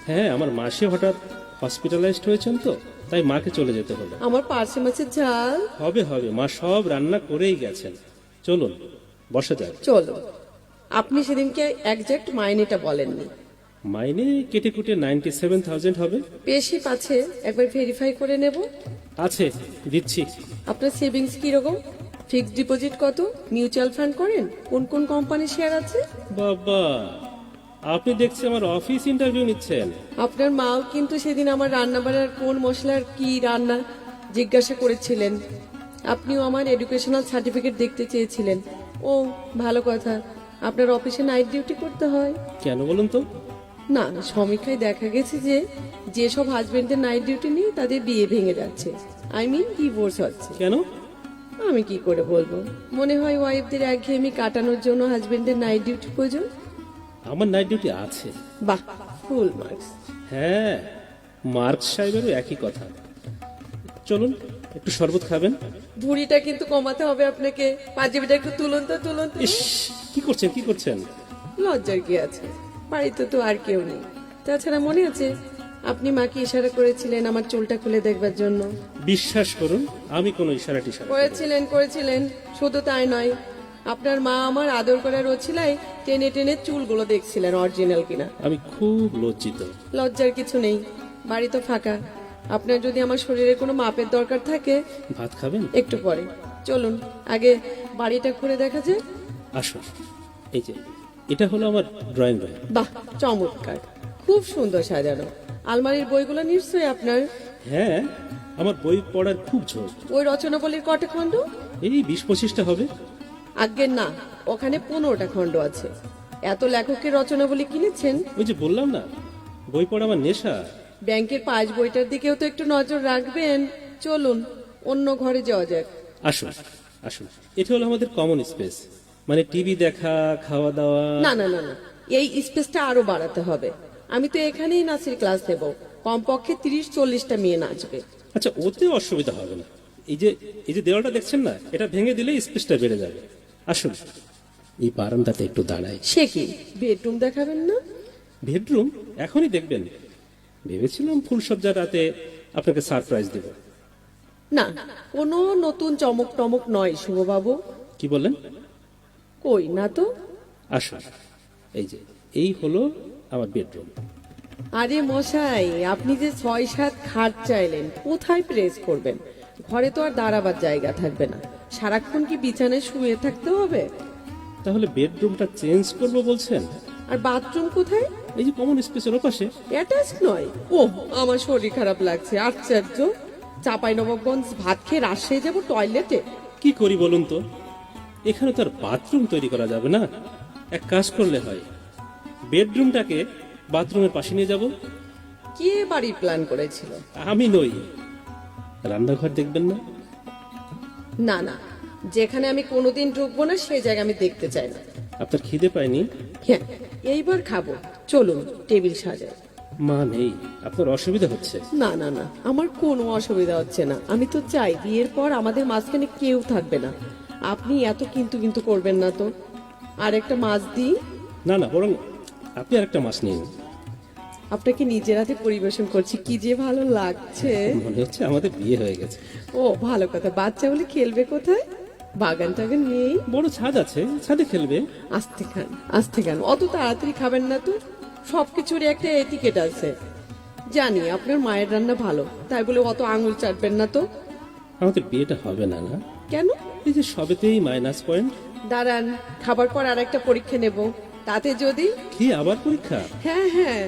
হ্যাঁ, আমার মাসি হঠাৎ হসপিটালাইজড হয়েছেন তো, তাই মাকে চলে যেতে হলো। আমার পার্সে মাছের ঝাল। হবে হবে, মা সব রান্না করেই গেছেন। চলুন বসা যাক। চলো। আপনি সেদিনকে একজ্যাক্ট মাইনেটা বলেননি। মাইনে কেটে কুটে 97,000 হবে। বেশি পাচ্ছে, একবার ভেরিফাই করে নেব। আছে, দিচ্ছি। আপনার সেভিংস কিরকম? ফিক্সড ডিপোজিট কত? মিউচুয়াল ফান্ড করেন? কোন কোন কোম্পানির শেয়ার আছে? বাবা, আপনি দেখছি আমার অফিস ইন্টারভিউ নিচ্ছেন। আপনার মাও কিন্তু সেদিন আমার রান্না বাড়ার কোন মশলার কি রান্না জিজ্ঞাসা করেছিলেন। আপনিও আমার এডুকেশনাল সার্টিফিকেট দেখতে চেয়েছিলেন। ও ভালো কথা, আপনার অফিসে নাইট ডিউটি করতে হয়। কেন বলুন তো? না, সমীক্ষায় দেখা গেছে যে যেসব হাজবেন্ডের নাইট ডিউটি নেই তাদের বিয়ে ভেঙে যাচ্ছে, আই মিন ডিভোর্স হচ্ছে। কেন? আমি কি করে বলবো, মনে হয় ওয়াইফদের একঘেয়েমি কাটানোর জন্য হাজবেন্ডের নাইট ডিউটি প্রয়োজন। আমার নাইট ডিউটি আছে। বাহ, ফুল মার্কস। হ্যাঁ, মার্কস সাহেবেরও একই কথা। চলুন একটু শরবত খাবেন। ভুঁড়িটা কিন্তু কমাতে হবে আপনাকে। পাঞ্জাবিটা একটু তুলুন তো, তুলুন তো। ইস, কি করছেন কি করছেন? লজ্জার কি আছে, বাড়িতে তো আর কেউ নেই। তাছাড়া মনে আছে আপনি মাকে ইশারা করেছিলেন আমার চুলটা খুলে দেখবার জন্য? বিশ্বাস করুন, আমি কোনো ইশারা টিশারা করিনি। করেছিলেন। শুধু তাই নয়, আপনার মা আমার আদর করার ওছিলায় টেনে টেনে চুলগুলো দেখছিলেন অরিজিনাল কিনা। আমি খুব লজ্জিত। লজ্জার কিছু নেই, বাড়ি তো ফাঁকা। আপনার যদি আমার শরীরে কোনো মাপের দরকার থাকে, ভাত খাবেন? একটু পরে। চলুন আগে বাড়িটা ঘুরে দেখা যায়। আসুন, এই যে এটা হলো আমার ড্রয়িং রুম। বাহ, চমৎকার, খুব সুন্দর সাজানো। আলমারির বইগুলো নিশ্চয়ই আপনার? হ্যাঁ, আমার বই পড়ার খুব ঝোঁক। ওই রচনাবলীর কটা খণ্ড? এই 20-25টা হবে। আজ্ঞের না, ওখানে 15টা খণ্ড আছে। এত লেখকের রচনাবলী কিনেছেন? ওই যে বললাম না, বই পড়া আমার নেশা। ব্যাংকের পাঁচ বইটার দিকেও তো একটু নজর রাখবেন। চলুন অন্য ঘরে যাওয়া যাক। আসুন আসুন, এটা হলো আমাদের কমন স্পেস, মানে টিভি দেখা, খাওয়া দাওয়া। না না না না, এই স্পেসটা আরো বাড়াতে হবে। আমি তো এখানেই নাচের ক্লাস নেব, কমপক্ষে 30-40টা মেয়ে নাচবে। আচ্ছা, ওতে অসুবিধা হবে না। এই যে দেওয়ালটা দেখছেন না, এটা ভেঙে দিলে স্পেসটা বেড়ে যাবে। আসুন, এই বারান্দাতে একটু দাঁড়াই। সে কি, বেডরুম দেখাবেন না? বেডরুম এখনই দেখবেন? ভেবেছিলাম ফুলসজ্জার রাতে আপনাকে সারপ্রাইজ দেব। না, কোনো নতুন চমক টমক নয় শুভবাবু। কি বললেন? কই না তো। আসুন, এই হলো আমার বেডরুম। আরে মশাই, আপনি যে 6-7 খাট চাইলেন, কোথায় প্রেস করবেন? ঘরে তো আর দাঁড়াবার জায়গা থাকবে না, সারাক্ষণ কি বিছানায় শুয়ে থাকতে হবে? তাহলে বেডরুমটা চেঞ্জ করব বলছেন? আর বাথরুম কোথায়? এই যে কমন স্পেসের ওপাশে। অ্যাটাচ নয়? ও, আমার শরীর খারাপ লাগছে, আশ্চর্য। চাঁপাইনবাবগঞ্জ ভাত খেয়ে রাজশাহী যাবো টয়লেটে? কি করি বলুন তো, এখানে তো আর বাথরুম তৈরি করা যাবে না। এক কাজ করলে হয়, বেডরুমটাকে বাথরুমের পাশে নিয়ে যাব। কে বাড়ির প্ল্যান করেছিল? আমি নই। রান্নাঘর দেখবেন না? না না, যেখানে আমি কোনোদিন ঢুকবো না সেই জায়গা আমি দেখতে চাই না। আপনার খিদে পায়নি? হ্যাঁ, এইবার খাবো। চলুন টেবিল সাজাই। মা নেই, আপনার অসুবিধা হচ্ছে? না না না, আমার কোনো অসুবিধা হচ্ছে না। আমি তো চাই বিয়ের পর আমাদের মাঝখানে কেউ থাকবে না। আপনি এত কিন্তু করবেন না তো। আর একটা মাছ দিই? না না, বরং আপনি আর একটা মাছ নিন। আপনাকে নিজের হাতে পরিবেশন করছি, কি যে ভালো লাগছে। মনে হচ্ছে আমাদের বিয়ে হয়ে গেছে। ও ভালো কথা, বাচ্চা বলে খেলবে কোথায়? বাগান টাগান নেই? বড় ছাদ আছে, ছাদে খেলবে। আস্তে খান, অত তাড়াতাড়ি খাবেন না তো। সবকিছুরই একটা এটিকেট আছে। জানি আপনার মায়ের রান্না ভালো, তাই বলে অত আঙুল চাটবেন না তো। আমাদের বিয়েটা হবে না। না কেন? এই যে সবেতেই মাইনাস পয়েন্ট। দাঁড়ান, খাবার পর আর একটা পরীক্ষা নেব, তাতে যদি। কি আবার পরীক্ষা? হ্যাঁ হ্যাঁ।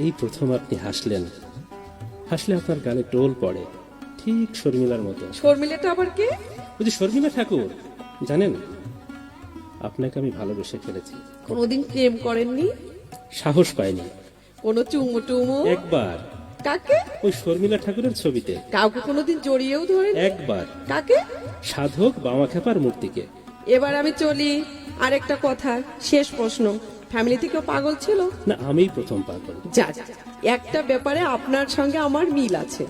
এই প্রথম আপনি হাসলেন। হাসলে আপনার গালে টোল পড়ে, ঠিক শর্মিলার মতো। শর্মিলাটা আবার কে? ওই যে শর্মিলা ঠাকুর, জানেন, আপনাকে আমি ভালোবেসে ফেলেছি। কোনোদিন প্রেম করেননি? সাহস পাইনি। কোনো চুমু টুমু? একবার কাকে? ওই শর্মিলা ঠাকুরের ছবিতে। কাউকে কোনোদিন জড়িয়েও ধরেন? একবার কাকে? সাধক বামাখ্যাপার মূর্তিকে। এবার আমি চলি। আরেকটা কথা, শেষ প্রশ্ন, ফ্যামিলি থেকেও পাগল ছিল? না, আমিই প্রথম পাগল। যা যা, একটা ব্যাপারে আপনার সঙ্গে আমার মিল আছে।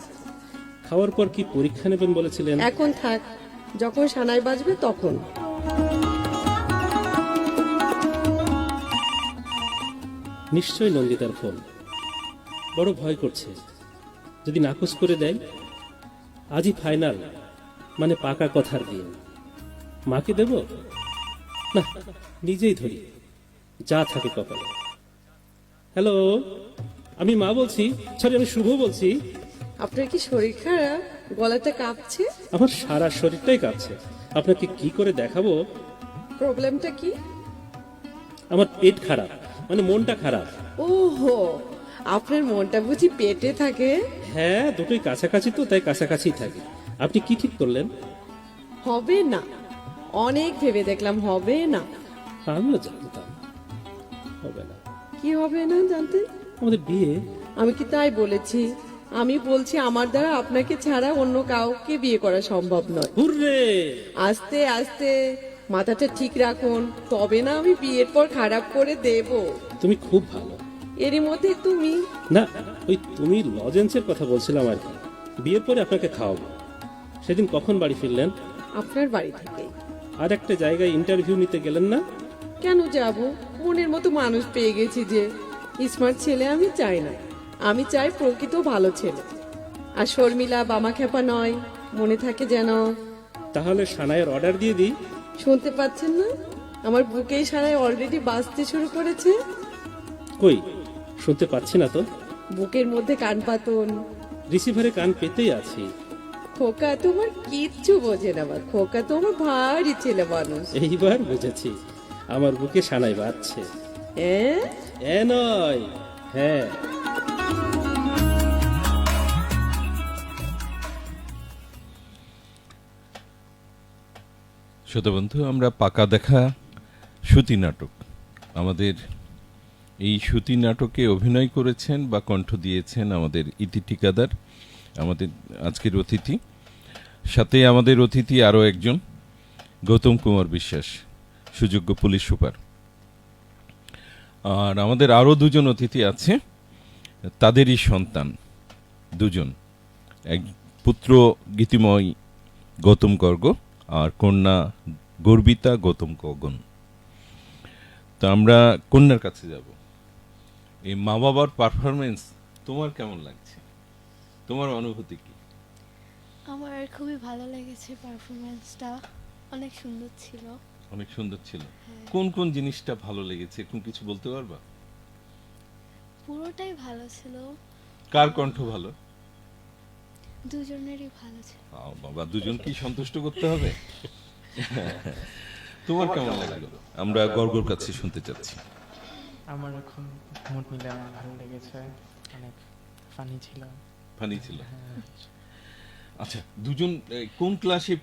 খাওয়ার পর কি পরীক্ষা নেবেন বলেছিলেন? এখন থাক, যখন সানাই বাজবে তখন। নিশ্চয় নন্দিতার ফোন। বড় ভয় করছে, যদি নাকচ করে দেয়। আজই ফাইনাল, মানে পাকা কথার দিন। মাকে দেব না, নিজেই ধরি, যা থাকে কপালে। হ্যালো, আমি মা বলছি, সরি আমি শুভ বলছি। আপনার কি শরীর খারাপ? গলাটা কাঁপছে? আমার সারা শরীরটাই কাঁপছে, আপনাকে কি করে দেখাবো। প্রবলেমটা কি? আমার পেট খারাপ, মানে মনটা খারাপ। ওহো, আপনার মনটা বুঝি পেটে থাকে? হ্যাঁ, দুটোই কাছাকাছি তো, তাই কাছাকাছি থাকে। আপনি কি ঠিক করলেন? হবে না, অনেক ভেবে দেখলাম, হবে না। আমিও জানতাম হবে না। কি হবে না জানতেন? আমাদের বিয়ে। আমি কি তাই বলেছি? আমি বলছি আমার দ্বারা আপনাকে ছাড়া অন্য কাউকে বিয়ে করা সম্ভব নয়। হুররে! আস্তে আস্তে মাথাটা ঠিক রাখুন, তবে না আমি বিয়ের পর খারাপ করে দেব। তুমি খুব ভালো। এরই মধ্যে তুমি। না, ওই তুমি লজেন্সের কথা বলছিলাম আর কি। বিয়ের পরে আপনাকে খাওয়াবো। সেদিন কখন বাড়ি ফিরলেন? আপনার বাড়ি থেকে। আর একটা জায়গায় ইন্টারভিউ নিতে গেলেন না? কেন যাব? মনের মতো মানুষ পেয়ে গেছি যে। স্মার্ট ছেলে আমি চাই না, আমি চাই প্রকৃত ভালো ছেলে। আর শর্মিলা বামাখ্যাপা নয়, মনে থাকে যেন। তাহলে সানাইয়ের অর্ডার দিয়ে দিই। শুনতে পাচ্ছেন না? আমার বুকেই সারায় অলরেডি বাজতে শুরু করেছে। কই, শুনতে পাচ্ছি না তো। বুকের মধ্যে কান পাতুন। রিসিভারে কান পেতেই আছি। খোকা তোমার কিচ্ছু বোঝে না, আমার খোকা তোমার ভারী ছেলে মানুষ। এইবার বুঝেছি, আমার বুকে সানাই বাজছে। এ নয়, হ্যাঁ। শ্রোতা বন্ধু, আমরা পাকা দেখা সুতি নাটক, আমাদের এই সুতি নাটকে অভিনয় করেছেন বা কণ্ঠ দিয়েছেন আমাদের ইতি ঠিকাদার, আমাদের আজকের অতিথি। সাথে আমাদের অতিথি আরও একজন, গৌতম কুমার বিশ্বাস, সুযোগ্য পুলিশ সুপার। আর আমাদের আরও দুজন অতিথি আছে, তাদেরই সন্তান দুজন, এক পুত্র গীতিময় গৌতম গর্গ আর কন্যা গর্বিতা গৌতম গগন। তো আমরা কন্যার কাছে যাব। এই মা বাবার পারফরমেন্স তোমার কেমন লাগছে? তোমার অনুভূতি কি? আমার খুবই ভালো লেগেছে, পারফরমেন্সটা অনেক সুন্দর ছিল। অনেক সুন্দর ছিল। কোন কোন জিনিসটা ভালো লেগেছে, কোন কিছু বলতে পারবা? পুরোটাই ভালো ছিল। কার কণ্ঠ ভালো? দুজনেরই ভালো ছিল। বাবা, দুজনকে সন্তুষ্ট করতে হবে। তোমার কেমন লাগলো? আমরা গর্গর কাছে শুনতে চাচ্ছি। আমার এখন মুড মিলে আমার ভালো লেগেছে, অনেক ফানি ছিল। ফানি ছিল। আচ্ছা, দুজন কোন ক্লাসে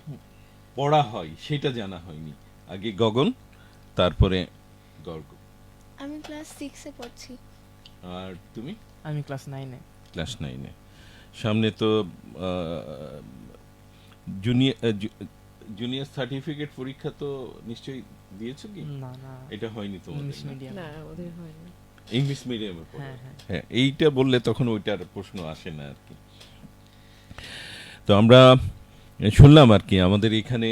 পড়া হয় সেটা জানা হয়নি। আগে গগন, তারপরে গর্গ। আমি ক্লাস 6-এ পড়ছি। আর তুমি? আমি ক্লাস 9-এ। ক্লাস 9-এ। সামনে তো জুনিয়র সার্টিফিকেট পরীক্ষা তো নিশ্চয়ই দিয়েছো কি? না না, এটা হয়নি তোমাদের? English medium. না, ওদের হয়নি। ইংলিশ মিডিয়ামে পড়ো? হ্যাঁ, হ্যাঁ। হ্যাঁ, এইটা বললে তখন ওইটার প্রশ্ন আসে না আর কি। তো আমরা শুনলাম আর কি, আমাদের এখানে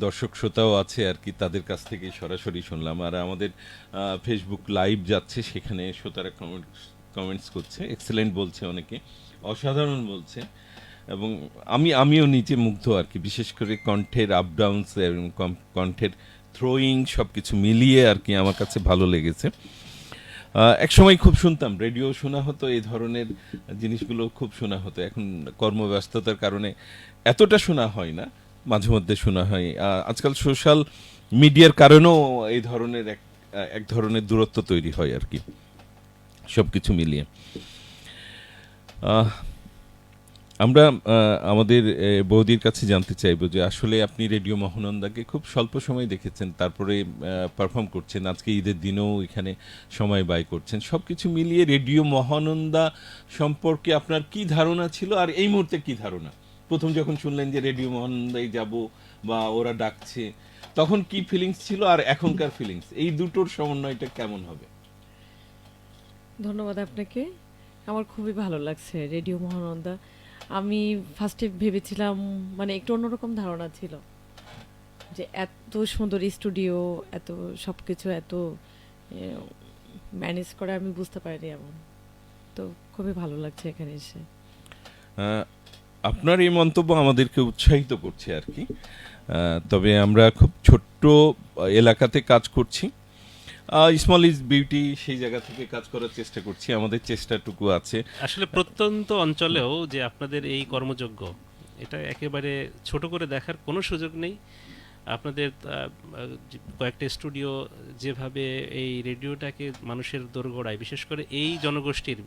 দর্শক শ্রোতাও আছে আর কি, তাদের কাছ থেকে সরাসরি শুনলাম। আর আমাদের ফেসবুক লাইভ যাচ্ছে, সেখানে শ্রোতারা কমেন্টস করছে, এক্সেলেন্ট বলছে, অনেকে অসাধারণ বলছে। এবং আমিও নিজে মুগ্ধ আর কি, বিশেষ করে কণ্ঠের আপ ডাউনস এবং কণ্ঠের থ্রোয়িং সব কিছু মিলিয়ে আর কি আমার কাছে ভালো লেগেছে। এক সময় খুব শুনতাম, রেডিও শোনা হতো, এই ধরনের জিনিসগুলো খুব শোনা হতো। এখন কর্মব্যস্ততার কারণে এতটা শোনা হয় না, মাঝে মধ্যে শোনা হয়। আজকাল সোশ্যাল মিডিয়ার কারণেও এই ধরনের এক ধরনের দূরত্ব তৈরি হয় আর কি, সব কিছু মিলিয়ে। আমরা আমাদের বৌদির কাছে জানতে চাইবো যে আসলে আপনি রেডিও মহানন্দাকে খুব স্বল্প সময় দেখেছেন, তারপরে পারফর্ম করছেন, আজকে ঈদের দিনেও এখানে সময় ব্যয় করছেন, সবকিছু মিলিয়ে রেডিও মহানন্দা সম্পর্কে আপনার কি ধারণা ছিল আর এই মুহূর্তে কি ধারণা? প্রথম যখন শুনলেন যে রেডিও মহানন্দায় যাব বা ওরা ডাকছে, তখন কি ফিলিংস ছিল আর এখনকার ফিলিংস, এই দুটোর সমন্বয়টা কেমন হবে? ধন্যবাদ আপনাকে। আমার খুবই ভালো লাগছে রেডিও মহানন্দা। আমি ফার্স্টে ভেবেছিলাম, মানে একটু অন্যরকম ধারণা ছিল যে এত সুন্দর স্টুডিও, এত সবকিছু এত ম্যানেজ করে আমি বুঝতে পারিনি এমন। তো খুবই ভালো লাগছে এখানে এসে। আপনার এই মন্তব্য আমাদেরকে উৎসাহিত করছে আর কি। তবে আমরা খুব ছোট্ট এলাকাতে কাজ করছি, স্মল ইজ বিউটি, সেই জায়গা থেকে কাজ করার চেষ্টা করছি, আমাদের চেষ্টাটুকু আছে। আসলে প্রত্যন্ত অঞ্চলেও যে আপনাদের এই কর্মযোগ্য, এটা একেবারে ছোট করে দেখার কোনো সুযোগ নেই। আপনাদের কয়েকটা স্টুডিও যেভাবে এই রেডিওটাকে মানুষের দোরগোড়ায়, বিশেষ করে এই জনগোষ্ঠীর,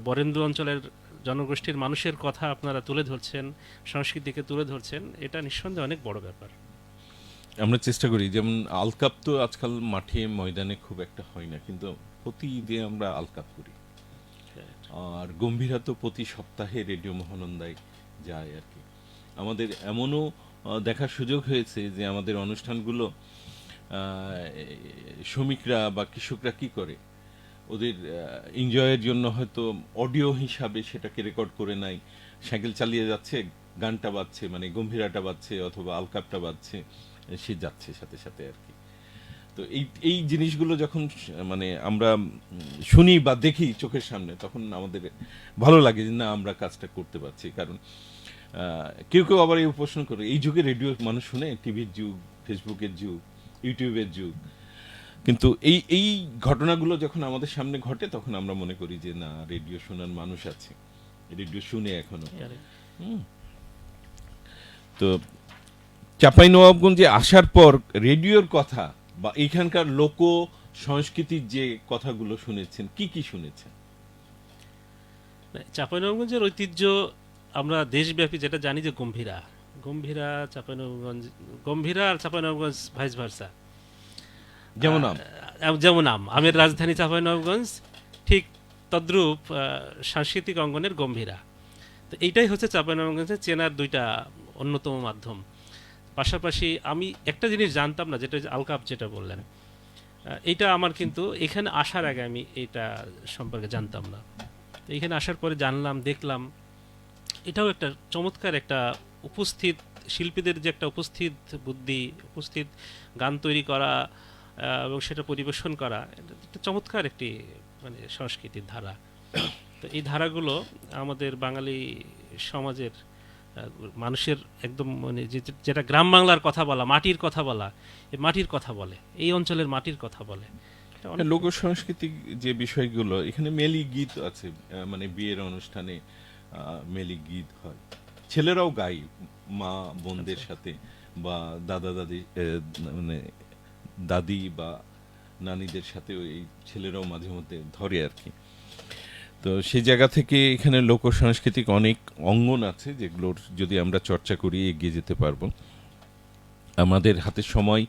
বরেন্দ্র অঞ্চলের জনগোষ্ঠীর মানুষের কথা আপনারা তুলে ধরছেন, সংস্কৃতিকে তুলে ধরছেন, এটা নিঃসন্দেহে অনেক বড় ব্যাপার। আমরা চেষ্টা করি, যেমন আলকাপ তো আজকাল মাঠে ময়দানে খুব একটা হয় না, কিন্তু প্রতি ঈদে আমরা আলকাপ করি। আর গম্ভীরা তো প্রতি সপ্তাহে রেডিও মহানন্দায় যায় আর কি। আমাদের এমনও দেখার সুযোগ হয়েছে যে আমাদের অনুষ্ঠানগুলো শ্রমিকরা বা কৃষকরা কি করে, ওদের এনজয়ের জন্য হয়তো অডিও হিসাবে সেটাকে রেকর্ড করে নাই, সাইকেল চালিয়ে যাচ্ছে, গানটা বাজছে, মানে গম্ভীরাটা বাজছে অথবা আলকাপটা বাজছে, সে যাচ্ছে সাথে সাথে আর কি। তো এই জিনিসগুলো যখন মানে আমরা শুনি বা দেখি চোখের সামনে, তখন আমাদের ভালো লাগে যে না, আমরা কাজটা করতে পারছি। কারণ কেউ কেউ আবার এই প্রশ্ন করে, এই যুগে রেডিও মানুষ শুনে, টিভির যুগ, ফেসবুকের যুগ, ইউটিউবের যুগ, কিন্তু এই ঘটনাগুলো যখন আমাদের সামনে ঘটে, তখন আমরা মনে করি যে না, রেডিও শোনার মানুষ আছে, রেডিও শুনে এখনো। তো চাঁপাইনবাবগঞ্জে আসার পর রেডিওর কথা বা এখানকার লোক সংস্কৃতির যে কথাগুলো শুনেছেন, কি কি শুনেছেন? চাঁপাইনবাবগঞ্জের ঐতিহ্য আমরা দেশব্যাপী যেটা জানি যে গম্ভীরা চাঁপাইনবাবগঞ্জ, গম্ভীরা আর চাঁপাইনবাবগঞ্জ ভাইস ভার্সা, যেমন আমের রাজধানী চাঁপাইনবাবগঞ্জ, ঠিক তদ্রূপ সাংস্কৃতিক অঙ্গনের গম্ভীরা। তো এইটাই হচ্ছে চাঁপাইনবাবগঞ্জের চেনার দুইটা অন্যতম মাধ্যম। পাশাপাশি আমি একটা জিনিস জানতাম না, যেটা আলকাপ যেটা বললেন, এইটা আমার কিন্তু এখানে আসার আগে আমি এটা সম্পর্কে জানতাম না। তো এখানে আসার পরে জানলাম, দেখলাম, এটাও একটা চমৎকার একটা উপস্থিত শিল্পীদের যে একটা উপস্থিত বুদ্ধি, উপস্থিত গান তৈরি করা এবং সেটা পরিবেশন করা, এটা চমৎকার একটি মানে সংস্কৃতির ধারা। তো এই ধারাগুলো আমাদের বাঙালি সমাজের মানুষের একদম মানে যেটা গ্রাম বাংলার কথা বলা, মাটির কথা বলা, এই মাটির কথা বলে, এই অঞ্চলের মাটির কথা বলে। লোক সংস্কৃতি যে বিষয়গুলো, এখানে মেলি গীত আছে, মানে বিয়ের অনুষ্ঠানে মেলি গীত হয়, ছেলেরাও গায় মা বোনদের সাথে, বা দাদা দাদি, মানে দাদি বা নানিদের সাথে এই ছেলেরাও মাঝে মধ্যে ধরে আর কি। তো সেই জায়গা থেকে এখানে লোক সাংস্কৃতিক অনেক অঙ্গন আছে, যেগুলোর যদি আমরা চর্চা করি এগিয়ে যেতে পারবো। আমাদের হাতে সময়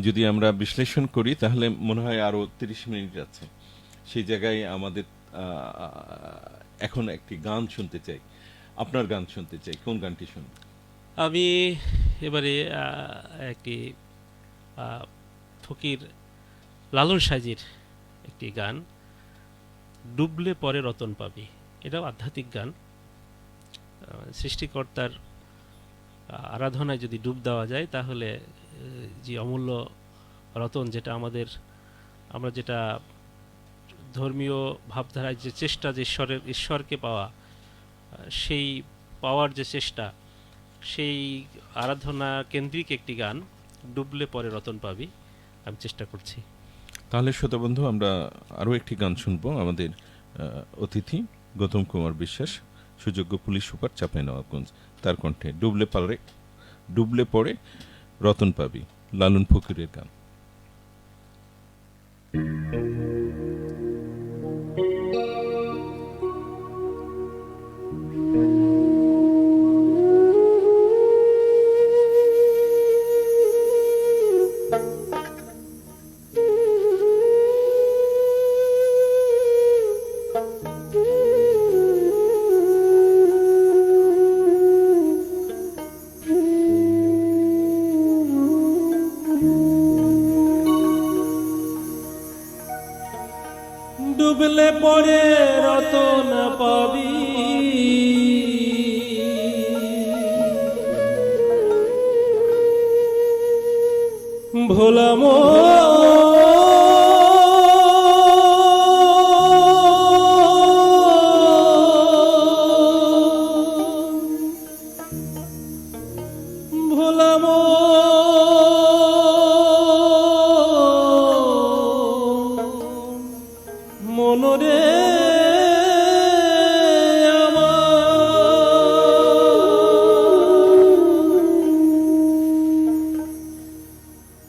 যদি আমরা বিশ্লেষণ করি, তাহলে মনে হয় আরো 30 মিনিট আছে। সেই জায়গায় আমাদের এখন একটি গান শুনতে চাই, আপনার গান শুনতে চাই। কোন গানটি শুনবেন? আমি এবারে একটি ফকির লালন সাইজির একটি গান, ডুবলে পরে রতন পাবি। এটাও আধ্যাত্মিক গান। সৃষ্টিকর্তার আরাধনায় যদি ডুব দেওয়া যায়, তাহলে যে অমূল্য রতন, যেটা আমরা যেটা ধর্মীয় ভাবধারায় যে চেষ্টা, যে ঈশ্বরকে পাওয়া, সেই পাওয়ার যে চেষ্টা, সেই আরাধনা কেন্দ্রিক একটি গান, ডুবলে পরে রতন পাবি, আমি চেষ্টা করছি। তাহলে শ্রোতা বন্ধু, আমরা আরও একটি গান শুনবো। আমাদের অতিথি গৌতম কুমার বিশ্বাস, সুযোগ্য পুলিশ সুপার চাঁপাইনবাবগঞ্জ, তার কণ্ঠে ডুবলে পড়ে রতন পাবি, লালন ফকিরের গান। ডুবলে পরে রতন পাবি, ভোলা ভোলা মনরে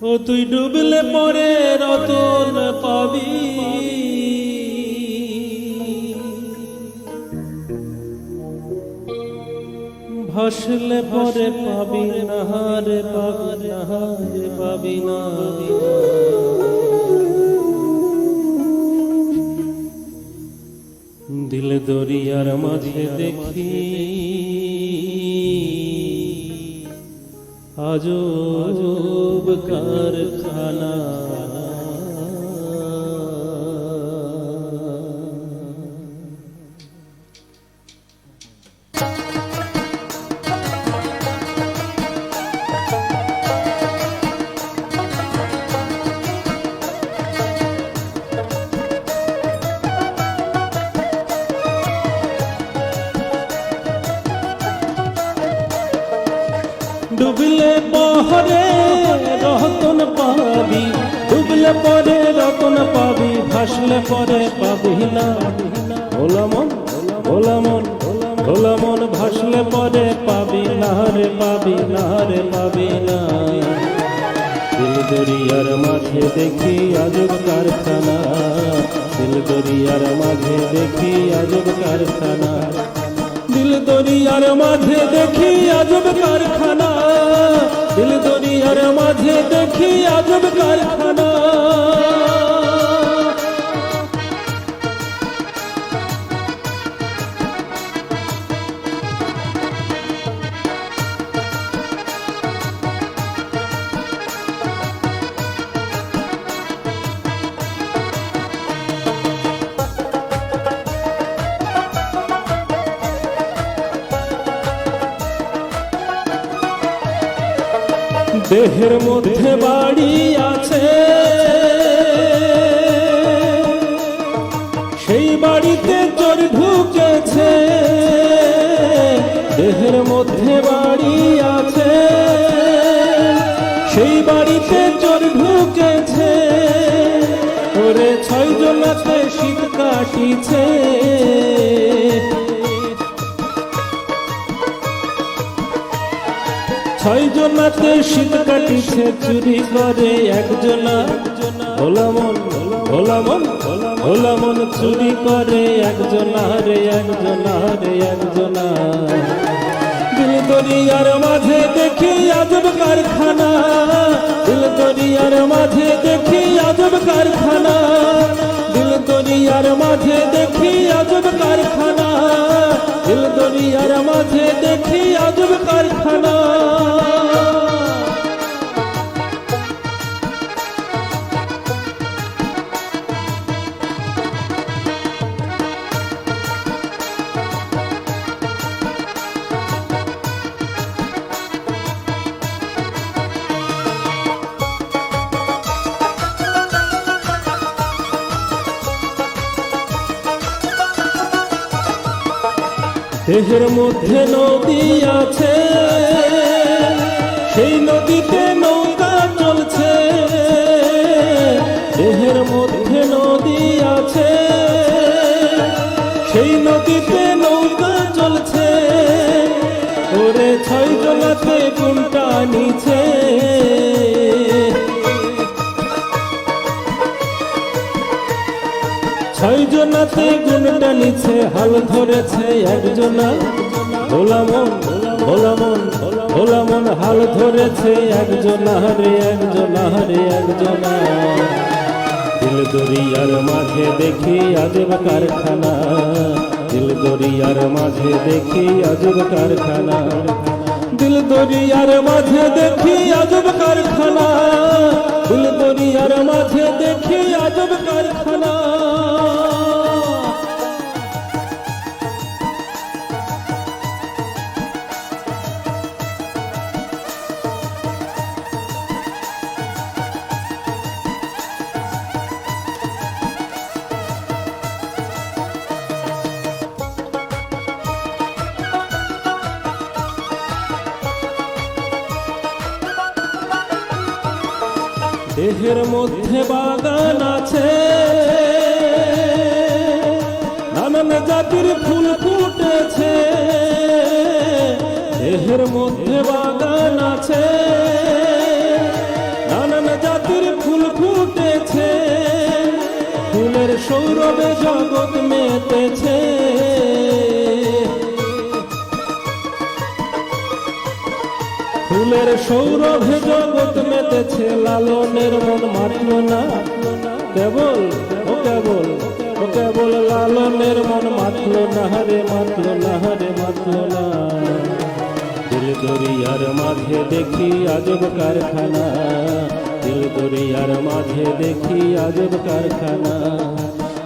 ও তুই ডুবলে পরে রতন পাবি, ভাসলে পরে পাবি না রে, পাবি না রে, পাবি না। দিল দরিয়ার মাঝে দেখি আজব কারখানা, ডুবলে পরে রতন পাবি, ডুবলে পরে রতন পাবি, ভাসলে পরে পাবি না। ভোলা মন, ভোলা মন, ভোলা মন, ভাসলে পরে পাবি না রে, পাবি না রে, পাবি না। দিল দরিয়ার মাঝে দেখি আজব কারখানা, দিল দরিয়ার মাঝে দেখি আজব কারখানা, দিল দরিয়ার মাঝে দেখি আজব কারখানা, দিল দরিয়ার মাঝে দেখি আজব কারখানা। দেহের মধ্যে বাড়ি আছে, সেই বাড়িতে চোর ঢুকেছে। দেহের মধ্যে বাড়ি আছে, সেই বাড়িতে চোর ঢুকেছে। ওরে 6 জনাতে শীত কাটিছে, 6 জনাতে শীত কাটিছে। চুরি করে একজনা, ভোলা মন, ভোলা মন, ভোলা মন, চুরি করে একজনা রে, একজনা রে, একজনা। দিল দরিয়ার মাঝে দেখি আজব কারখানা, দিল দরিয়ার মাঝে দেখি আজব কারখানা, দিল দরিয়ার মাঝে দেখি আজব কারখানা, দিল দরিয়ার মাঝে দেখি আজব কারখানা। দেহের মধ্যে নদী আছে, সেই নদীতে নৌকা চলছে। দেহের মধ্যে নদী আছে, সেই নদীতে নৌকা চলছে। ওরে 6 জনাতে কোনটা নিছে, 6 জনাতে গুণটা নিছে। হাল ধরেছে একজনা, ভোলা মন, ভোলা মন, ভোলা মন, হাল ধরেছে একজনা রে, একজনা রে, একজনা। দিল দরিয়ার মাঝে দেখি আজব কারখানা, দিল দরিয়ার মাঝে দেখি আজব কারখানা, দিল দরিয়ার মাঝে দেখি আজব কারখানা, দিল দরিয়ার মাঝে দেখি আজব কারখানা। দেহের মধ্যে বাগান আছে, নানান জাতির ফুল ফুটেছে। দেহের মধ্যে বাগান আছে, নানান জাতির ফুল ফুটেছে। ফুলের সৌরভে জগৎ মেতেছে, ফুলের সৌরভে জগৎ মেতেছে। লালনের মন মাতল না কেবল, ও কেবল, ও কেবল লালনের মন মাতল না রে, মাতল না রে, মাতল না। দিল দরিয়ার মাঝে দেখি আজব কারখানা, দিল দরিয়ার মাঝে দেখি আজব কারখানা।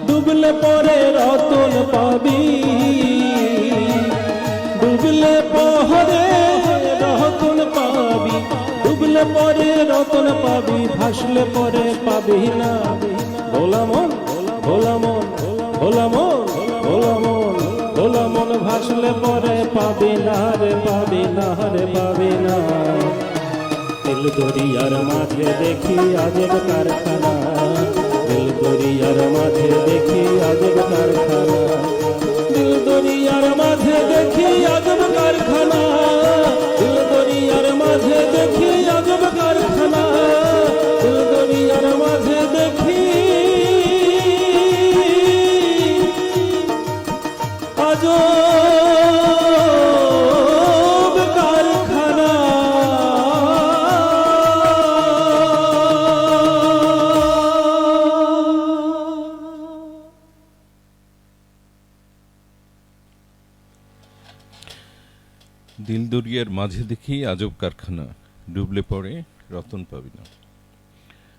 ডুবলে পরে রতন পাবি, ডুবলে পরে রতন পাবি, ডুবলে পরে রতন পাবি, ভাসলে পরে পাবি না। ভোলা মন, ভোলা মন, ভোলা মন, ভোলা মন, ভোলা মন, ভাসলে পরে পাবি না রে, পাবি না রে, পাবি না। দিল দরিয়ার মাঝে দেখি আজব কারখানা, দিল দরিয়ার মাঝে দেখি আজব কারখানা। দিল দরিয়ার মাঝে দেখি আজব কারখানা, দিল দরিয়ার মাঝে দেখি আজব কারখানা। দিল দরিয়ার মাঝে দেখি আজব কারখানা। দিল দরিয়ার মাঝে দেখি আজব কারখানা, ডুবলে পড়ে রতন পাবি না।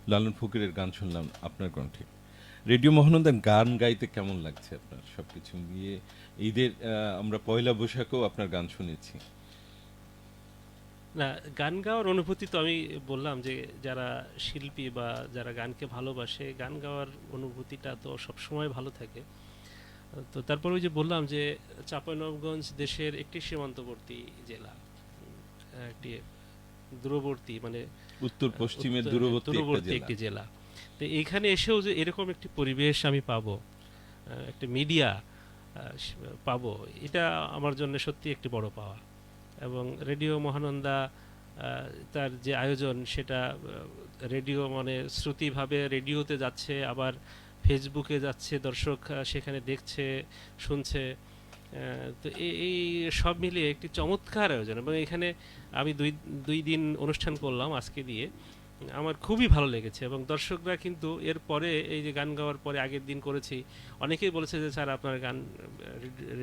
লালন ফকিরের গান শুনলাম আপনার কণ্ঠে। রেডিও মহানন্দার গান গাইতে কেমন লাগছে আপনার? সবকিছু মিলিয়ে ঈদের আমরা পয়লা বৈশাখেও আপনার গান শুনেছি। না, গান গাওয়ার অনুভূতি তো আমি বললাম যে যারা শিল্পী বা যারা গানকে ভালোবাসে, গান গাওয়ার অনুভূতিটা তো সবসময় ভালো থাকে। তো তারপর ওই যে বললাম যে চাঁপাইনবাবগঞ্জ দেশের একটি সীমান্তবর্তী জেলা, একটি দূরবর্তী, মানে উত্তর পশ্চিমের দূরবর্তী একটি জেলা। তো এইখানে এসেও যে এরকম একটি পরিবেশ আমি পাবো, একটা মিডিয়া পাবো, এটা আমার জন্য সত্যি একটি বড় পাওয়া। এবং রেডিও মহানন্দা তার যে আয়োজন, সেটা রেডিও মানে শ্রুতিভাবে রেডিওতে যাচ্ছে, আবার ফেসবুকে যাচ্ছে, দর্শক সেখানে দেখছে, শুনছে। তো এই সব মিলিয়ে একটি চমৎকার আয়োজন। এবং এখানে আমি দুই দিন অনুষ্ঠান করলাম আজকে দিয়ে, আমার খুবই ভালো লেগেছে। এবং দর্শকরা কিন্তু এর পরে, এই যে গান গাওয়ার পরে আগের দিন করেছি, অনেকেই বলেছে যে স্যার আপনার গান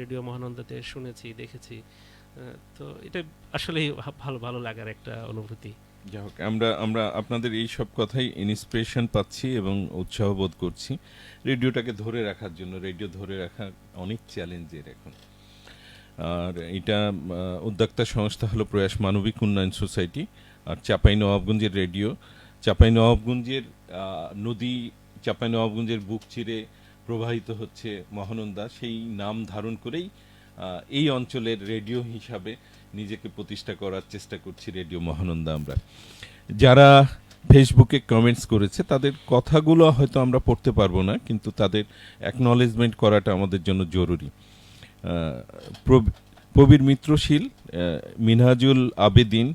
রেডিও মহানন্দাতে শুনেছি, দেখেছি। তো এটা আসলেই ভালো ভালো লাগার একটা অনুভূতি। যাই হোক, আমরা আপনাদের এই সব কথাই ইন্সপিরেশন পাচ্ছি এবং উৎসাহ বোধ করছি রেডিওটাকে ধরে রাখার জন্য। রেডিও ধরে রাখা অনেক চ্যালেঞ্জের এখন। আর এটা উদ্যোক্তা সংস্থা হলো প্রয়াস মানবিক উন্নয়ন সোসাইটি, আর চাঁপাইনবাবগঞ্জের রেডিও। চাঁপাইনবাবগঞ্জের নদী, চাঁপাইনবাবগঞ্জের বুক চিরে প্রবাহিত হচ্ছে মহানন্দা। সেই নাম ধারণ করেই এই অঞ্চলের রেডিও হিসাবে নিজেকে প্রতিষ্ঠা করার চেষ্টা করছি রেডিও মহানন্দা। আমরা যারা ফেসবুকে কমেন্টস করেছে তাদের কথাগুলো হয়তো আমরা পড়তে পারবো না, কিন্তু তাদের অ্যাকনলেজমেন্ট করাটা আমাদের জন্য জরুরি। প্রবীর মিত্রশীল, মিনহাজুল আবেদিন,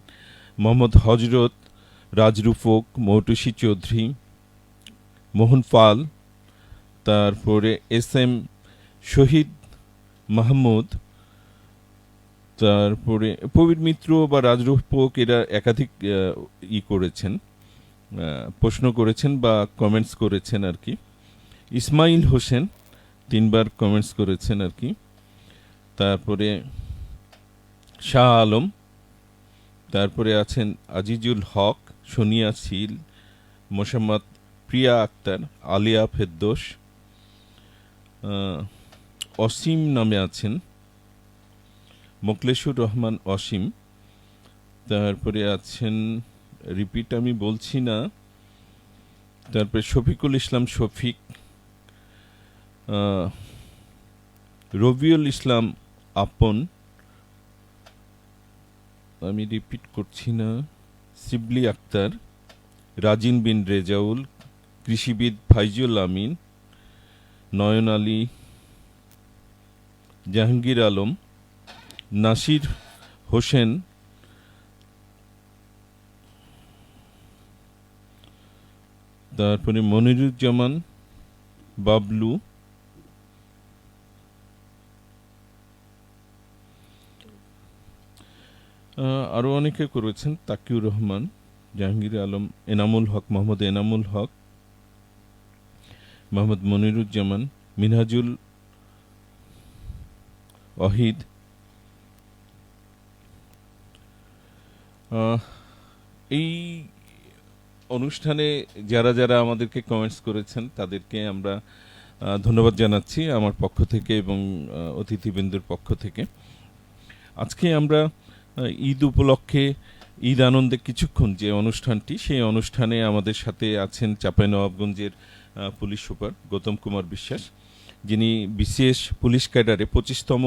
মোহাম্মদ হজরত, রাজরুফক, মৌটুসী চৌধুরী, মোহন পাল, তারপরে SM শহীদ মাহমুদ, তারপরে প্রবীর মিত্র বা রাজরূপক, এরা একাধিক করেছেন, প্রশ্ন করেছেন বা কমেন্টস করেছেন আর কি। ইসমাইল হোসেন 3 বার কমেন্টস করেছেন আর কি। তারপরে শাহ আলম, তারপরে আছেন আজিজুল হক, সোনিয়া শীল, মোসাম্মদ প্রিয়া আক্তার, আলিয়া ফেরদৌস, অসীম নামে আছেন মোকলেশুর রহমান অসীম, তারপরে আছেন, রিপিট আমি বলছি না, তারপরে শফিকুল ইসলাম শফিক, রবিউল ইসলাম আপন, আমি রিপিট করছি না, শিবলি আক্তার, রাজিন বিন রেজাউল, কৃষিবিদ ফাইজুল আমিন, নয়ন আলী, জাহাঙ্গীর আলম, নাসির হোসেন, তারপরে মনিরুজ্জামান, বাবলু, আরো অনেকে করেছেন, তাকিউর রহমান, জাহাঙ্গীর আলম, এনামুল হক, মোহাম্মদ এনামুল হক, মোহাম্মদ মনিরুজ্জামান, মিনহাজুল ওয়াহিদ। এই অনুষ্ঠানে যারা যারা আমাদেরকে কমেন্টস করেছেন তাদেরকে আমরা ধন্যবাদ জানাচ্ছি আমার পক্ষ থেকে এবং অতিথিবৃন্দের পক্ষ থেকে। আজকে আমরা ঈদ উপলক্ষে ঈদ আনন্দে কিছুক্ষণ যে অনুষ্ঠানটি, সেই অনুষ্ঠানে আমাদের সাথে আছেন চাঁপাইনবাবগঞ্জের পুলিশ সুপার গৌতম কুমার বিশ্বাস, যিনি বিসিএস পুলিশ ক্যাডারে 25তম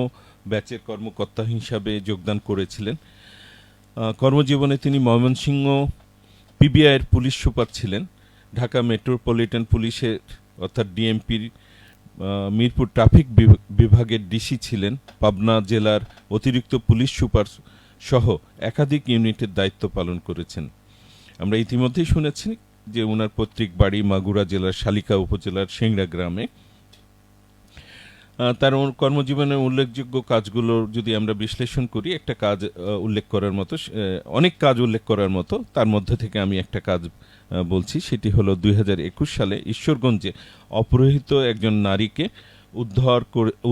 ব্যাচের কর্মকর্তা হিসাবে যোগদান করেছিলেন। কর্মজীবনে তিনি ময়মনসিংহ পিবিআইয়ের পুলিশ সুপার ছিলেন, ঢাকা মেট্রোপলিটন পুলিশের অর্থাৎ ডিএমপির মিরপুর ট্রাফিক বিভাগের ডিসি ছিলেন, পাবনা জেলার অতিরিক্ত পুলিশ সুপার সহ একাধিক ইউনিটের দায়িত্ব পালন করেছেন। আমরা ইতিমধ্যেই শুনেছি যে ওনার পৈতৃক বাড়ি মাগুরা জেলার শালিকা উপজেলার সিংড়া গ্রামে। তার কর্মজীবনের উল্লেখযোগ্য কাজগুলো যদি আমরা বিশ্লেষণ করি, একটা কাজ উল্লেখ করার মতো, অনেক কাজ উল্লেখ করার মতো, তার মধ্যে থেকে আমি একটা কাজ বলছি। সেটি হলো 2021 সালে ঈশ্বরগঞ্জে অপহৃত একজন নারীকে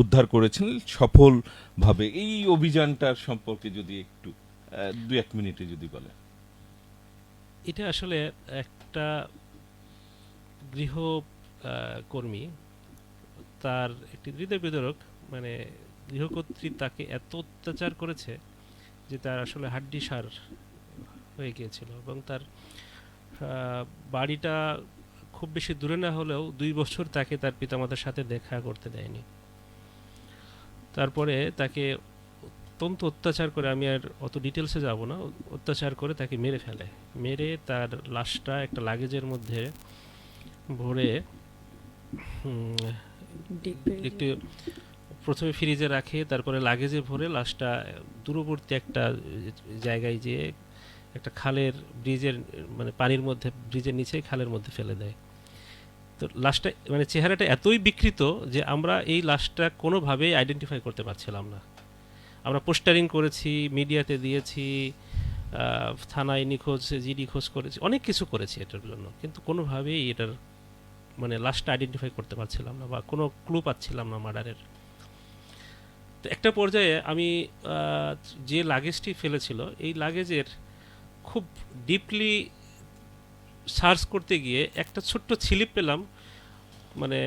উদ্ধার করেছেন সফলভাবে। এই অভিযানটার সম্পর্কে যদি একটু 2-1 মিনিটে যদি বলেন। এটা আসলে একটা গৃহ কর্মী, তার একটি হৃদয় বিদারক, মানে গৃহকর্ত্রী তাকে এত অত্যাচার করেছে যে তার আসলে হাড্ডিসার হয়ে গিয়েছিল, এবং তার বাড়িটা খুব বেশি দূরে না হলেও 2 বছর তাকে তার পিতামাতার সাথে দেখা করতে দেয়নি। তারপরে তাকে অত্যন্ত অত্যাচার করে, আমি আর অত ডিটেলসে যাব না, অত্যাচার করে তাকে মেরে ফেলে। মেরে তার লাশটা একটা লাগেজের মধ্যে ভরে একটু প্রথমে ফ্রিজে রাখে, তারপরে লাগেজে ভরে লাশটা দূরবর্তী একটা জায়গায় যেয়ে একটা খালের ব্রিজের, মানে পানির মধ্যে, ব্রিজের নিচে খালের মধ্যে ফেলে দেয়। তো লাশটা, মানে চেহারাটা এতই বিকৃত যে আমরা এই লাশটা কোনোভাবেই আইডেন্টিফাই করতে পারছিলাম না। আমরা পোস্টারিং করেছি, মিডিয়াতে দিয়েছি, থানায় নিখোঁজ, জিডি খোঁজ করেছি, অনেক কিছু করেছি এটার জন্য, কিন্তু কোনোভাবেই এটার মানে লাশটা আইডেন্টিফাই করতে পারছিলাম না বা কোনো ক্লু পাচ্ছিলাম না মার্ডারের। তো একটা পর্যায়ে আমি যে লাগেজটি ফেলেছিল, এই লাগেজের খুব ডিপলি সার্চ করতে গিয়ে একটা ছোট্ট স্লিপ পেলাম, মানে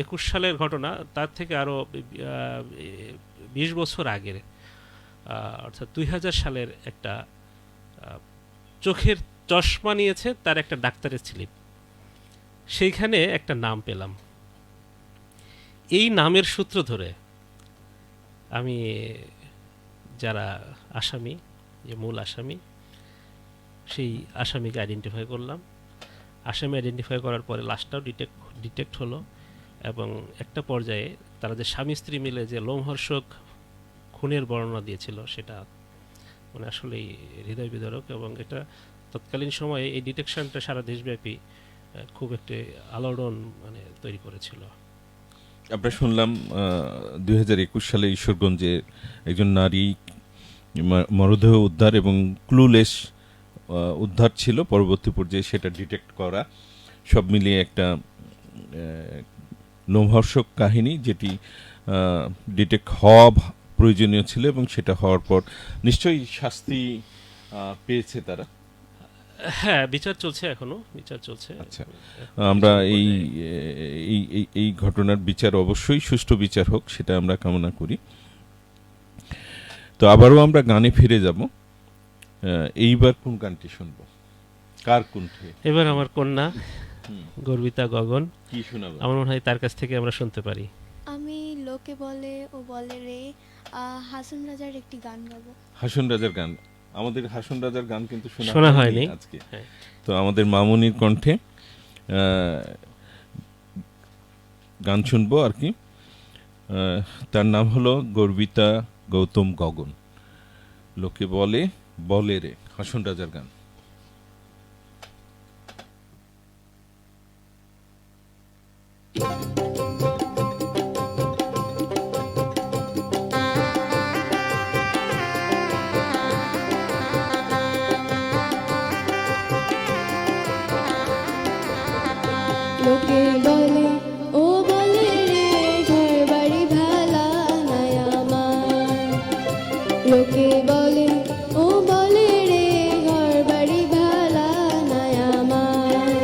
21 সালের ঘটনা, তার থেকে আরও 20 বছর আগের, অর্থাৎ 2000 সালের একটা চোখের চশমা নিয়েছে তার একটা ডাক্তারের স্লিপ। সেইখানে একটা নাম পেলাম। এই নামের সূত্র ধরে আমি যারা আসামি, যে মূল আসামি, সেই আসামিকে আইডেন্টিফাই করলাম। আসামি আইডেন্টিফাই করার পরে লাশটাও ডিটেক্ট হলো, এবং একটা পর্যায়ে তারা যে স্বামী স্ত্রী মিলে যে লোমহর্ষক খুনের বর্ণনা দিয়েছিল, সেটা মানে আসলেই হৃদয় বিদারক, এবং এটা তৎকালীন সময়ে এই ডিটেকশনটা সারা দেশব্যাপী খুব একটি আলোড়ন মানে তৈরি করেছিল। আমরা শুনলাম 2021 সালে ঈশ্বরগঞ্জে একজন নারী মরদেহ উদ্ধার এবং ক্লুলেস উদ্ধার ছিল, পরবর্তী পর্যায়ে সেটা ডিটেক্ট করা, সব মিলিয়ে একটা লোমহর্ষক কাহিনী, যেটি ডিটেক্ট হওয়া প্রয়োজনীয় ছিল এবং সেটা হওয়ার পর নিশ্চয়ই শাস্তি পেয়েছে তারা। হ্যাঁ, বিচার চলছে, এখনো বিচার চলছে। আচ্ছা, আমরা এই ঘটনার বিচার অবশ্যই সুষ্ঠু বিচার হোক, সেটা আমরা কামনা করি। তো আবারও আমরা গানে ফিরে যাব। এইবার কোন গানটি শুনবো, কার কণ্ঠে? এবার আমার কন্যা গর্বিতা গগন, কি শোনাবো? আমার মনে হয় তার কাছ থেকে আমরা শুনতে পারি। আমি লোকে বলে ও বলে রে হাসন রাজার একটি গান গাবো। হাসন রাজার গান। আমাদের হাসন রাজার গান কিন্তু শোনা শোনা হয়নি। হয়নি আজকে। হ্যাঁ। তো আমাদের মামুনির কণ্ঠে গান শুনবো আর কি। তার নাম হলো গর্বিতা গৌতম গগন। লোকে বলে বলে রে, হাসন রাজার গান। লোকে বলে ও বলে রে ঘর বাড়ি ভালা নাই আমার। লোকে বলে ও বলে রে ঘর বাড়ি ভালা নাই আমার।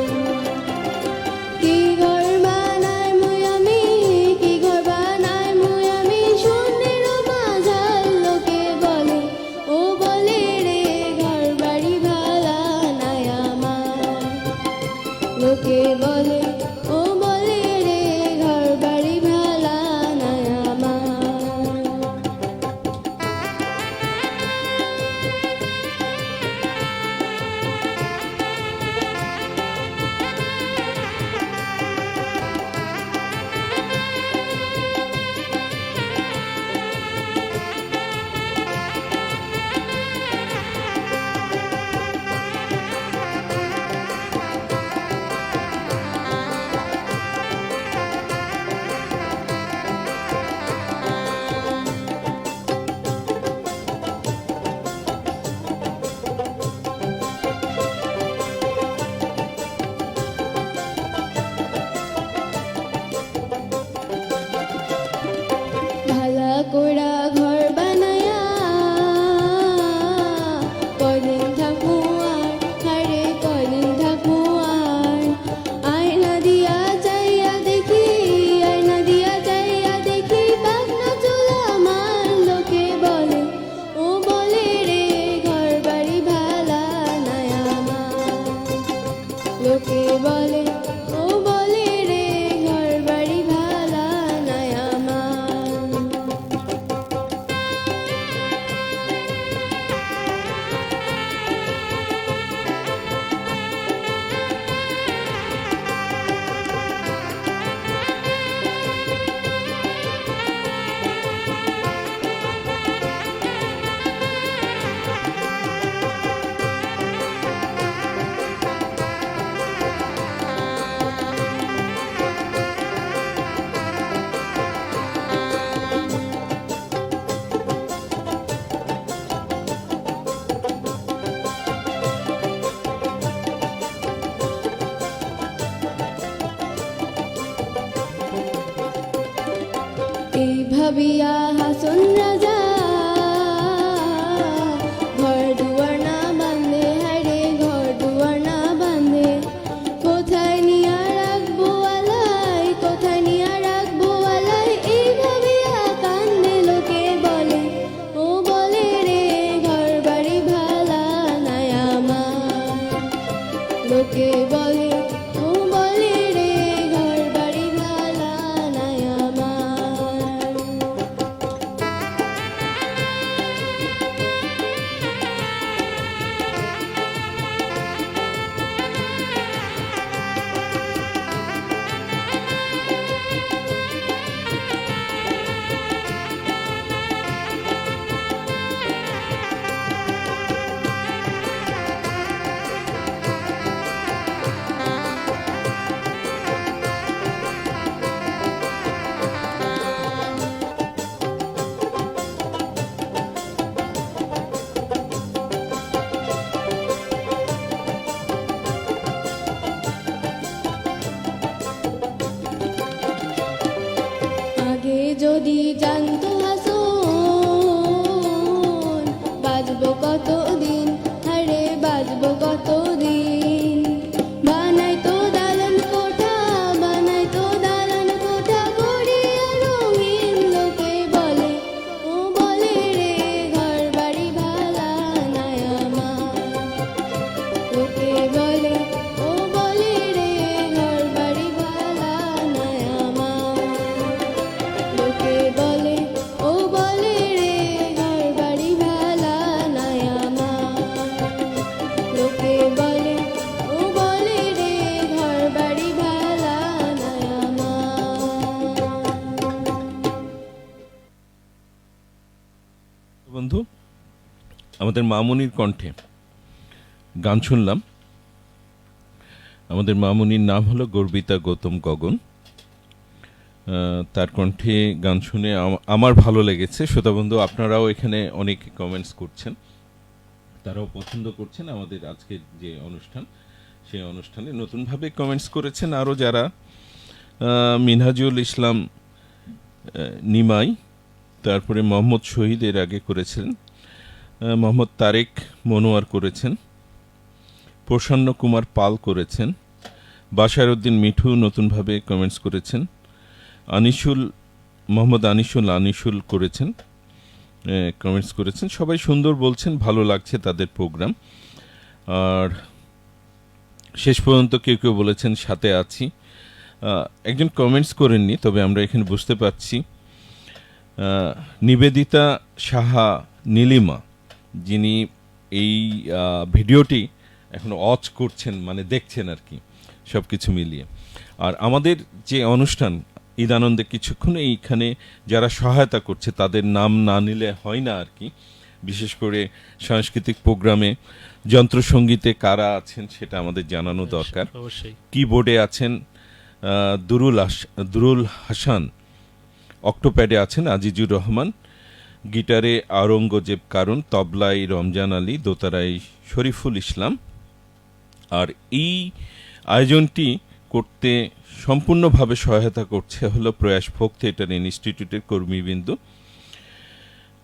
কি ঘর বানাই মুই আমি, কি ঘর বানাই মুই আমি, শূন্যের মাঝাল। লোকে বলে ও বলে রে ঘর বাড়ি ভালা নাই আমার। লোকে বলে ও বলে রে ঘর বাড়ি ভালা নাই আমার। ভালা কোড়া ঘর বানায়া কদিন থাকবো আর, হারে কদিন থাকবো আর। আয়না দিয়া চাইয়া দেখি, আয়না দিয়া চাইয়া দেখি, পাখনা চুল আমার। লোকে বলে ও বলে রে ঘর বাড়ি ভালা নাই আমার। লোকে বলে ও বলে রে ঘর বাড়ি ভালা নাই আমার। এই ভাবিয়া হাসন রাজা ঘর দুয়ার না বাঁধে, হারে ঘর দুয়ার না বাঁধে। কোথায় নিয়া রাখবো আলাই, কোথায় নিয়া রাখবো আলাই, এই ভাবিয়া কান্দে। লোকে বলে ও বলে রে ঘর বাড়ি ভালা নাই আমার। লোকে বলে ও বলে রে ঘর বাড়ি ভালা নাই আমার। আগে যদি জানতো হাসন বাজবো কতদিন, হারে বাজবো কতদিন। বানাইতো দালান কোঠা, বানাইতো দালান কোঠা, গড়িয়া রঙিন। লোকে বলে ও বলে রে ঘর বাড়ি ভালা নাই আমার। লোকে বলে ও বলে রে ঘর বাড়ি ভালা নাই আমার। লোকে বলে ও বলে রে ঘর বাড়ি ভালা নাই আমার। আমাদের মামুনির কণ্ঠে গান শুনলাম। আমাদের মামুনির নাম হলো গর্বিতা গৌতম গগন। তার কণ্ঠে গান শুনে আমার ভালো লেগেছে। শ্রোতাবন্ধু, আপনারাও এখানে অনেক কমেন্টস করছেন, তারাও পছন্দ করছেন আমাদের আজকের যে অনুষ্ঠান, সেই অনুষ্ঠানে নতুনভাবে কমেন্টস করেছেন আরও যারা। মিনহাজুল ইসলাম নিমাই, তারপরে মোহাম্মদ শহীদ এর আগে করেছেন, মোহাম্মদ তারেক মনোয়ার করেছেন, প্রসন্ন কুমার পাল করেছেন, বাশার উদ্দিন মিঠু নতুনভাবে কমেন্টস করেছেন, আনিসুল মোহাম্মদ আনিসুল করেছেন, কমেন্টস করেছেন। সবাই সুন্দর বলছেন, ভালো লাগছে তাদের প্রোগ্রাম। আর শেষ পর্যন্ত কেউ কেউ বলেছেন সাথে আছি। একজন কমেন্টস করেননি, তবে আমরা এখানে বুঝতে পারছি নিবেদিতা সাহা নীলিমা, যিনি এই ভিডিওটি এখন ওয়াচ করছেন, মানে দেখছেন আর কি, সব কিছু মিলিয়ে। আর আমাদের যে অনুষ্ঠান ঈদ আনন্দে কিছুক্ষণ এইখানে যারা সহায়তা করছে তাদের নাম না নিলে হয় না আর কি। বিশেষ করে সাংস্কৃতিক প্রোগ্রামে যন্ত্রসঙ্গীতে কারা আছেন সেটা আমাদের জানানো দরকার। অবশ্যই। কিবোর্ডে আছেন দুরুল হাসান, অক্টোপ্যাডে আছেন আজিজুর রহমান, গিটারে আওরঙ্গজেব কারণ, তবলায় রমজান আলী, দোতারায় শরীফুল ইসলাম। আর এই আয়োজনটি করতে সম্পূর্ণভাবে সহায়তা করছে হলো প্রয়াস ফোক থিয়েটার ইনস্টিটিউটের কর্মীবৃন্দ।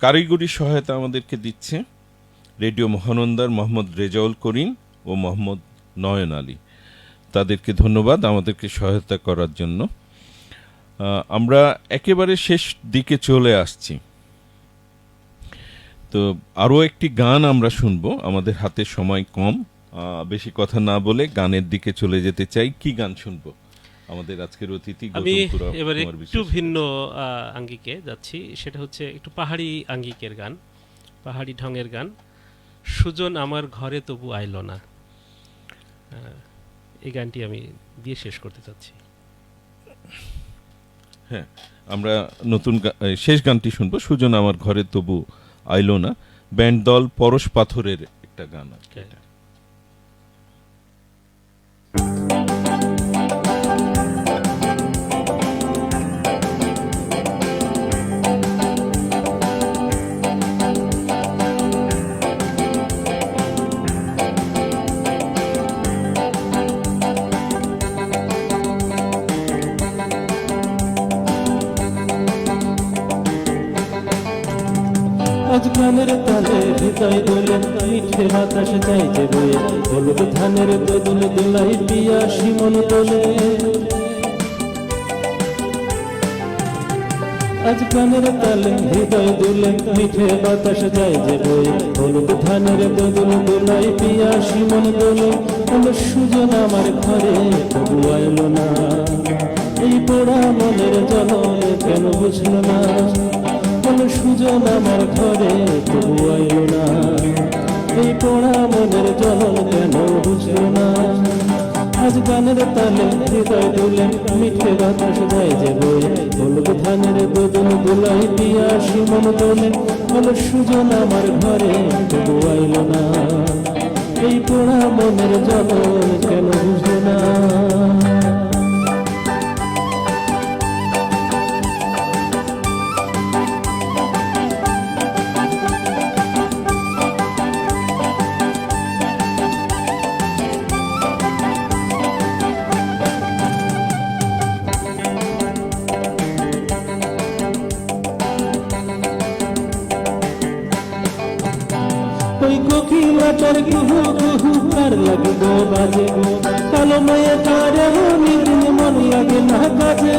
কারিগরি সহায়তা আমাদেরকে দিচ্ছে রেডিও মহানন্দার মোহাম্মদ রেজাউল করিম ও মোহাম্মদ নয়ন আলী। তাদেরকে ধন্যবাদ আমাদেরকে সহায়তা করার জন্য। আমরা একেবারে শেষ দিকে চলে আসছি, তো আরও একটি গান আমরা শুনবো। আমাদের হাতে সময় কম, বেশি কথা না বলে গানের দিকে চলে যেতে চাই। কি গান শুনবো আমাদের আজকের অতিথি? আমি এবারে একটু ভিন্ন আঙ্গিকে যাচ্ছি, সেটা হচ্ছে একটু পাহাড়ি আঙ্গিকের গান, পাহাড়ি ঢঙের গান। সুজন আমার ঘরে তবু আইলো না, এই গানটি আমি দিয়ে শেষ করতে চাচ্ছি। হ্যাঁ, আমরা নতুন শেষ গানটি শুনবো, সুজন আমার ঘরে তবু আইলো না, ব্যান্ড দল পরশ পাথরের একটা গান। আজ গানের তালে হৃদয় দোলে, মিঠে বাতাস চাইছে বয়ে, হলুদ ধানের দোদুল দোলাই পিয়া শিমন দোলে। আজ গানের তালে হৃদয় দোলে, মিঠে বাতাস চাইছে বয়ে, হলুদ ধানের দোদুল দোলাই পিয়া শিমন দোলে। হলো সুজন আমার ঘরে তবু আইলো না, এই পোড়া মনের জ্বলন কেন বুঝলো না। সুজন আমার ঘরে তবু আইলো না, এই পোড়া মনের জ্বলন কেন বুঝলো না। আজ গানের তালে হৃদয় দোলে, মিঠে বাতাস যায় যে বয়ে, হলুদ ধানের দোদুল দোলাই পিয়া শিমন দোলে। হলো সুজন আমার ঘরে তবু আইলো না, এই পোড়া মনের জ্বলন কেন বুঝলো না। ওই কোকিলাটার কুহু কুহু কার লাগে গো বাজে, কালো মেয়ে তার এমন মন লাগে না কাজে।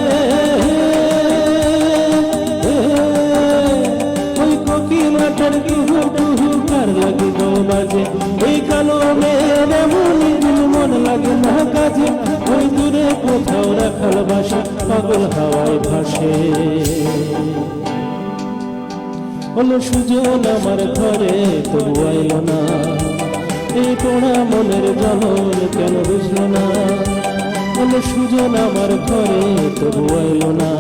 ওই কোকিলাটার কুহু কুহু কার লাগে গো বাজে, ওই কালো মেয়ের এমন মন লাগে না কাজে। ওই দূরে কোথাও রাখাল বাসা পাগল হাওয়ায় ভাসে। হলো সুজন আমার ঘরে তবু আইলো না, এই পোড়া মনের জ্বলন কেন বুঝলো না। হলো সুজন আমার ঘরে তবু আইলো না,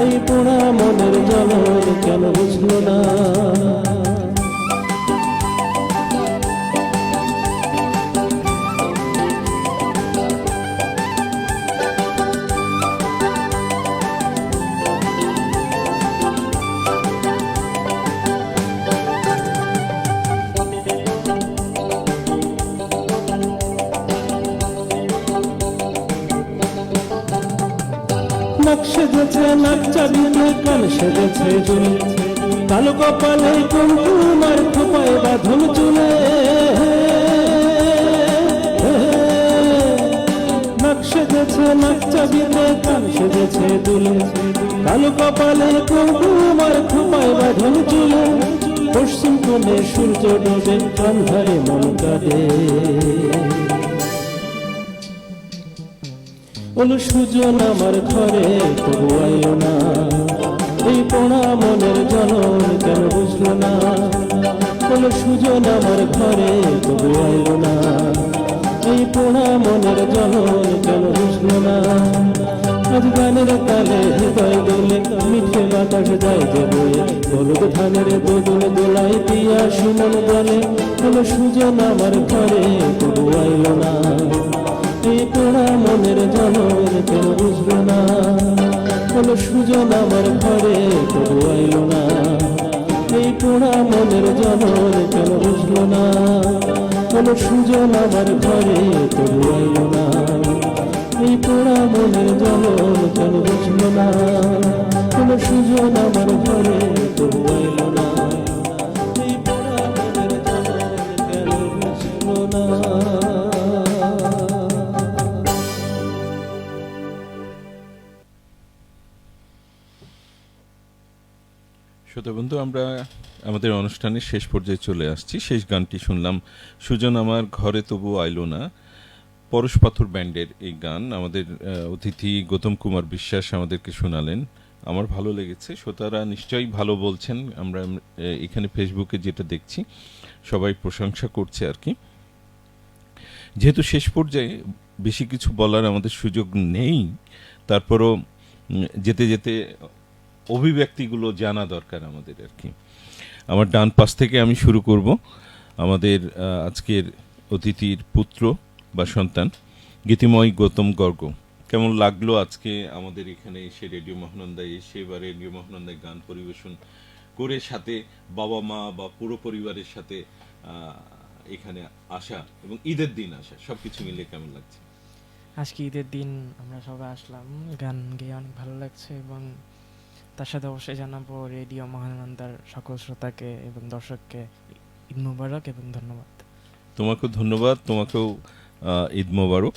এই পোড়া মনের জ্বলন কেন বুঝলো না। নাক সেজেছে নাক চাবিতে কান সেজেছে চুলে কালো কপালে কুমকুমার খোপায় বাঁধন চুলে নাক সেজেছে নাক চাবিতে কান সেজেছে চুলে কালো কপালে কুমকুমার খোপায় বাঁধন চুলে পশ্চিম কোণে সূর্য ডোবে অন্ধারে মন কাঁদে ওলো সুজন আমার ঘরে তবু আইলো না এই পোড়া মনের জনন কেন বুঝলো না ওলো সুজন আমার ঘরে তবু আইলো না এই পোড়া মনের জনন কেন বুঝলো না আজ গানের তালে হৃদয় দোলে মিঠে বাতাস যায় যে বয়ে হলুদ ধানের দোদুল দোলাই পিয়া সুমন বলে ওলো সুজন আমার ঘরে তবু আইলো না এই পোড়া মনের জনন কেন বুঝলো না কোনো সুজন আমার ঘরে তবু আইলো না এই পোড়া মনের জনন কেন বুঝলো না কোনো সুজন আমার ঘরে তবু আইলো না এই পোড়া মনের জনন কেন বুঝলো না কোনো সুজন আমার ঘরে তবু আইলো না এই পোড়া মনের জনন কেন বুঝলো না। শ্রোতা বন্ধু, আমরা আমাদের অনুষ্ঠানের শেষ পর্যায়ে চলে আসছি। শেষ গানটি শুনলাম সুজন আমার ঘরে তবু আইলো না, পরশ পাথর ব্যান্ডের এই গান। আমাদের অতিথি গৌতম কুমার বিশ্বাস আমাদেরকে শোনালেন। আমার ভালো লেগেছে, শ্রোতারা নিশ্চয়ই ভালো বলছেন। আমরা এখানে ফেসবুকে যেটা দেখছি সবাই প্রশংসা করছে আর কি। যেহেতু শেষ পর্যায়ে বেশি কিছু বলার আমাদের সুযোগ নেই, তারপরও যেতে যেতে অভিব্যক্তিগুলো জানা দরকার আমাদের আর কি। আমার ডান পাশ থেকে আমি শুরু করব। আমাদের আজকের অতিথির পুত্র বা সন্তান গীতিময় গৌতম গর্গ, কেমন লাগলো আজকে আমাদের এখানে এসে রেডিও মহানন্দায় এসে বা রেডিও মহানন্দায় গান পরিবেশন করে সাথে বাবা মা বা পুরো পরিবারের সাথে এখানে আসা এবং ঈদের দিন আসা, সবকিছু মিলে কেমন লাগছে? আজকে ঈদের দিন আমরা সবাই আসলাম, গান গেয়ে অনেক ভালো লাগছে এবং তার সাথে অবশ্যই জানাবো রেডিও মহানন্দার সকল শ্রোতাকে এবং দর্শককে ঈদ মোবারক এবং ধন্যবাদ। তোমাকেও ধন্যবাদ, তোমাকেও ঈদ মোবারক।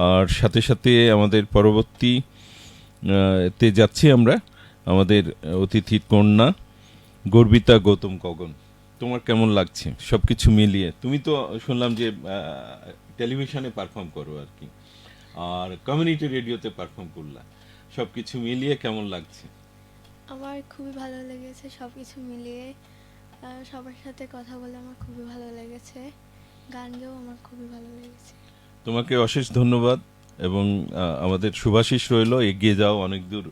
আর সাথে সাথে আমাদের পরবর্তী তে যাচ্ছি আমরা আমাদের অতিথির কন্যা গর্বিতা গৌতম গগন। তোমার কেমন লাগছে সবকিছু মিলিয়ে? তুমি তো শুনলাম যে টেলিভিশনে পারফর্ম করো আর কি, আর কমিউনিটি রেডিওতে পারফর্ম করলা, সবকিছু মিলিয়ে কেমন লাগছে? আমার খুবই ভালো লেগেছে সব কিছু মিলিয়ে। সবার সাথে কথা বলে আমার খুবই ভালো লেগেছে, গান গেয়েও আমার খুবই ভালো লেগেছে। তোমাকে অশেষ ধন্যবাদ এবং আমাদের শুভাশিস রইল, এগিয়ে যাও, অনেক দূর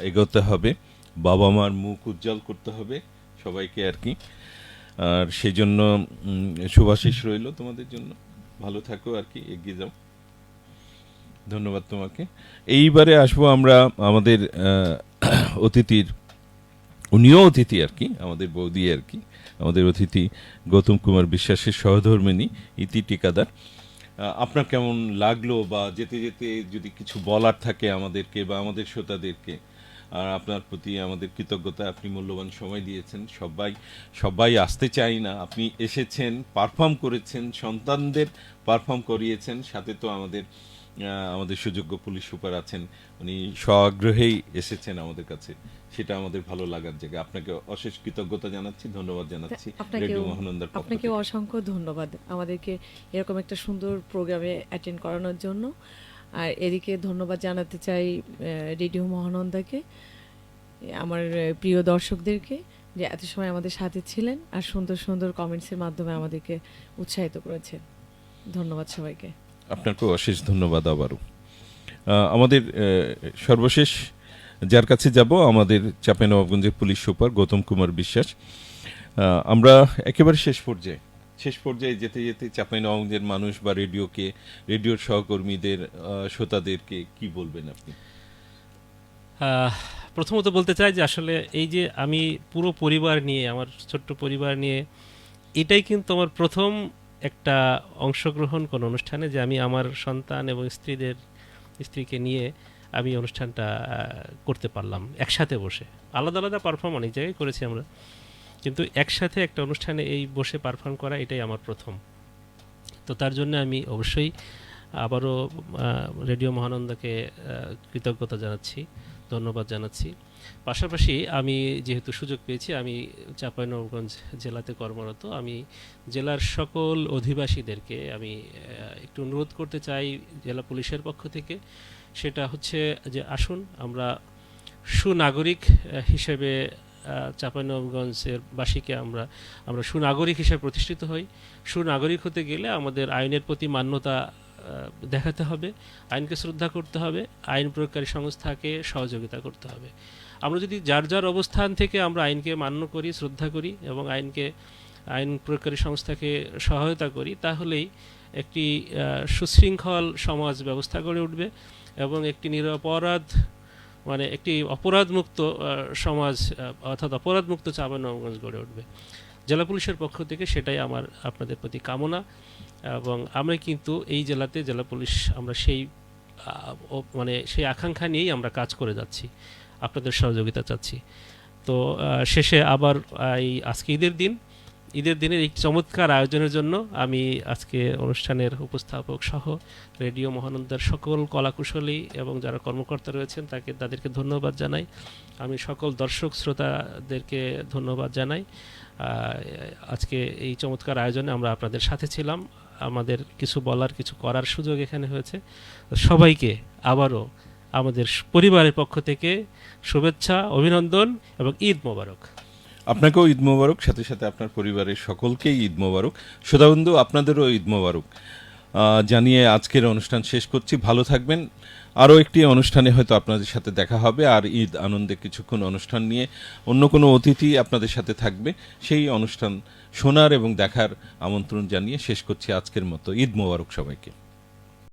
এগোতে হবে, বাবা মার মুখ উজ্জ্বল করতে হবে সবাইকে আর কি। আর সেই জন্য শুভাশিস রইল তোমাদের জন্য, ভালো থাকো আর কি, এগিয়ে যাও। ধন্যবাদ তোমাকে। এইবারে আসবো আমরা আমাদের অতিথির, উনিও অতিথি আর কি, আমাদের বৌদি আর কি, আমাদের অতিথি গৌতম কুমার বিশ্বাসের সহধর্মিণী ইতি টিকাদার। আপনার কেমন লাগলো, বা যেতে যেতে যদি কিছু বলার থাকে আমাদেরকে বা আমাদের শ্রোতাদেরকে, আর আপনার প্রতি আমাদের কৃতজ্ঞতা, আপনি মূল্যবান সময় দিয়েছেন। সবাই আসতে চাই না, আপনি এসেছেন, পারফর্ম করেছেন, সন্তানদের পারফর্ম করিয়েছেন, সাথে তো আমাদের সুযোগ্য পুলিশ সুপার আছেন, উনি স্বআগ্রহেই এসেছেন আমাদের কাছে, সেটা আমাদের ভালো লাগার জায়গা। আপনাকে অশেষ কৃতজ্ঞতা জানাচ্ছি, ধন্যবাদ জানাচ্ছি রেডিও মহানন্দার পক্ষ থেকে। আপনাকেও অসংখ্য ধন্যবাদ আমাদেরকে এরকম একটা সুন্দর প্রোগ্রামে অ্যাটেন্ড করানোর জন্য। আর এদিকে ধন্যবাদ জানাতে চাই রেডিও মহানন্দাকে, আমার প্রিয় দর্শকদেরকে, যে এত সময় আমাদের সাথে ছিলেন আর সুন্দর সুন্দর কমেন্টসের মাধ্যমে আমাদেরকে উৎসাহিত করেছেন। ধন্যবাদ সবাইকে। আপনাকেও অশেষ ধন্যবাদ আবারও। আমাদের সর্বশেষ যার কাছে যাব, আমাদের চাঁপাইনবাবগঞ্জের পুলিশ সুপার গৌতম কুমার বিশ্বাস। আমরা একেবারে শেষ পর্যায়ে যেতে যেতে চাঁপাইনবাবগঞ্জের মানুষ বা রেডিওর সহকর্মীদের, শ্রোতাদেরকে কি বলবেন আপনি? প্রথমত বলতে চাই যে আসলে এই যে আমি পুরো পরিবার নিয়ে, আমার ছোট্ট পরিবার নিয়ে, এটাই কিন্তু আমার প্রথম একটা অংশগ্রহণ কোন অনুষ্ঠানে, যে আমি আমার সন্তান এবং স্ত্রীকে নিয়ে আমি অনুষ্ঠানটা করতে পারলাম একসাথে বসে। আলাদা আলাদা পারফর্ম অনেক জায়গায় করেছি আমরা, কিন্তু একসাথে একটা অনুষ্ঠানে এই বসে পারফর্ম করা এটাই আমার প্রথম। তো তার জন্য আমি অবশ্যই আবারও রেডিও মহানন্দাকে কৃতজ্ঞতা জানাচ্ছি, ধন্যবাদ জানাচ্ছি। পাশাপাশি আমি যেহেতু সুযোগ পেয়েছি, আমি চাঁপাইনবাবগঞ্জ জেলাতে কর্মরত, আমি জেলার সকল অধিবাসীদেরকে আমি একটু অনুরোধ করতে চাই জেলা পুলিশের পক্ষ থেকে, সেটা হচ্ছে যে আসুন আমরা সুনাগরিক হিসেবে চাঁপাইনবাবগঞ্জের বাসীকে আমরা সুনাগরিক হিসেবে প্রতিষ্ঠিত হই। সুনাগরিক হতে গেলে আমাদের আইনের প্রতি মান্যতা দেখাতে হবে, আইনকে শ্রদ্ধা করতে হবে, আইন প্রয়োগকারী সংস্থাকে সহযোগিতা করতে হবে। আমরা যদি যার যার অবস্থান থেকে আমরা আইনকে মান্য করি, শ্রদ্ধা করি এবং আইন প্রয়োগকারী সংস্থাকে সহায়তা করি, তাহলেই একটি সুশৃঙ্খল সমাজ ব্যবস্থা গড়ে উঠবে এবং একটি নিরপরাধ মানে একটি অপরাধমুক্ত সমাজ অর্থাৎ অপরাধমুক্ত চাঁপাইনবাবগঞ্জ গড়ে উঠবে। জেলা পুলিশের পক্ষ থেকে সেটাই আমার আপনাদের প্রতি কামনা, এবং আমরা কিন্তু এই জেলাতে জেলা পুলিশ আমরা সেই আকাঙ্ক্ষা নিয়েই আমরা কাজ করে যাচ্ছি, আপনাদের সহযোগিতা চাচ্ছি। তো শেষে আবার আজকে ঈদের দিনের এই চমৎকার আয়োজনের জন্য আমি আজকে অনুষ্ঠানের উপস্থাপক সহ রেডিও মহানন্দার সকল কলাকুশলী এবং যারা কর্মকর্তা রয়েছেন তাদেরকে ধন্যবাদ জানাই। আমি সকল দর্শক শ্রোতাদেরকে ধন্যবাদ জানাই। আজকে এই চমৎকার আয়োজনে আমরা আপনাদের সাথে ছিলাম, আমাদের কিছু বলার কিছু করার সুযোগ এখানে হয়েছে। সবাইকে আবারও আমাদের পরিবারের পক্ষ থেকে শুভেচ্ছা, অভিনন্দন এবং ঈদ মোবারক। আপনাকেও ঈদ মোবারক, সাথে সাথে আপনার পরিবারের সকলকেই ঈদ মোবারক। শ্রোতাবন্ধু, আপনাদেরও ঈদ মোবারক জানিয়ে আজকের অনুষ্ঠান শেষ করছি। ভালো থাকবেন। আরও একটি অনুষ্ঠানে হয়তো আপনাদের সাথে দেখা হবে, আর ঈদ আনন্দে কিছুক্ষণ অনুষ্ঠান নিয়ে অন্য কোনো অতিথি আপনাদের সাথে থাকবে। সেই অনুষ্ঠান শোনার এবং দেখার আমন্ত্রণ জানিয়ে শেষ করছি আজকের মতো। ঈদ মোবারক সবাইকে।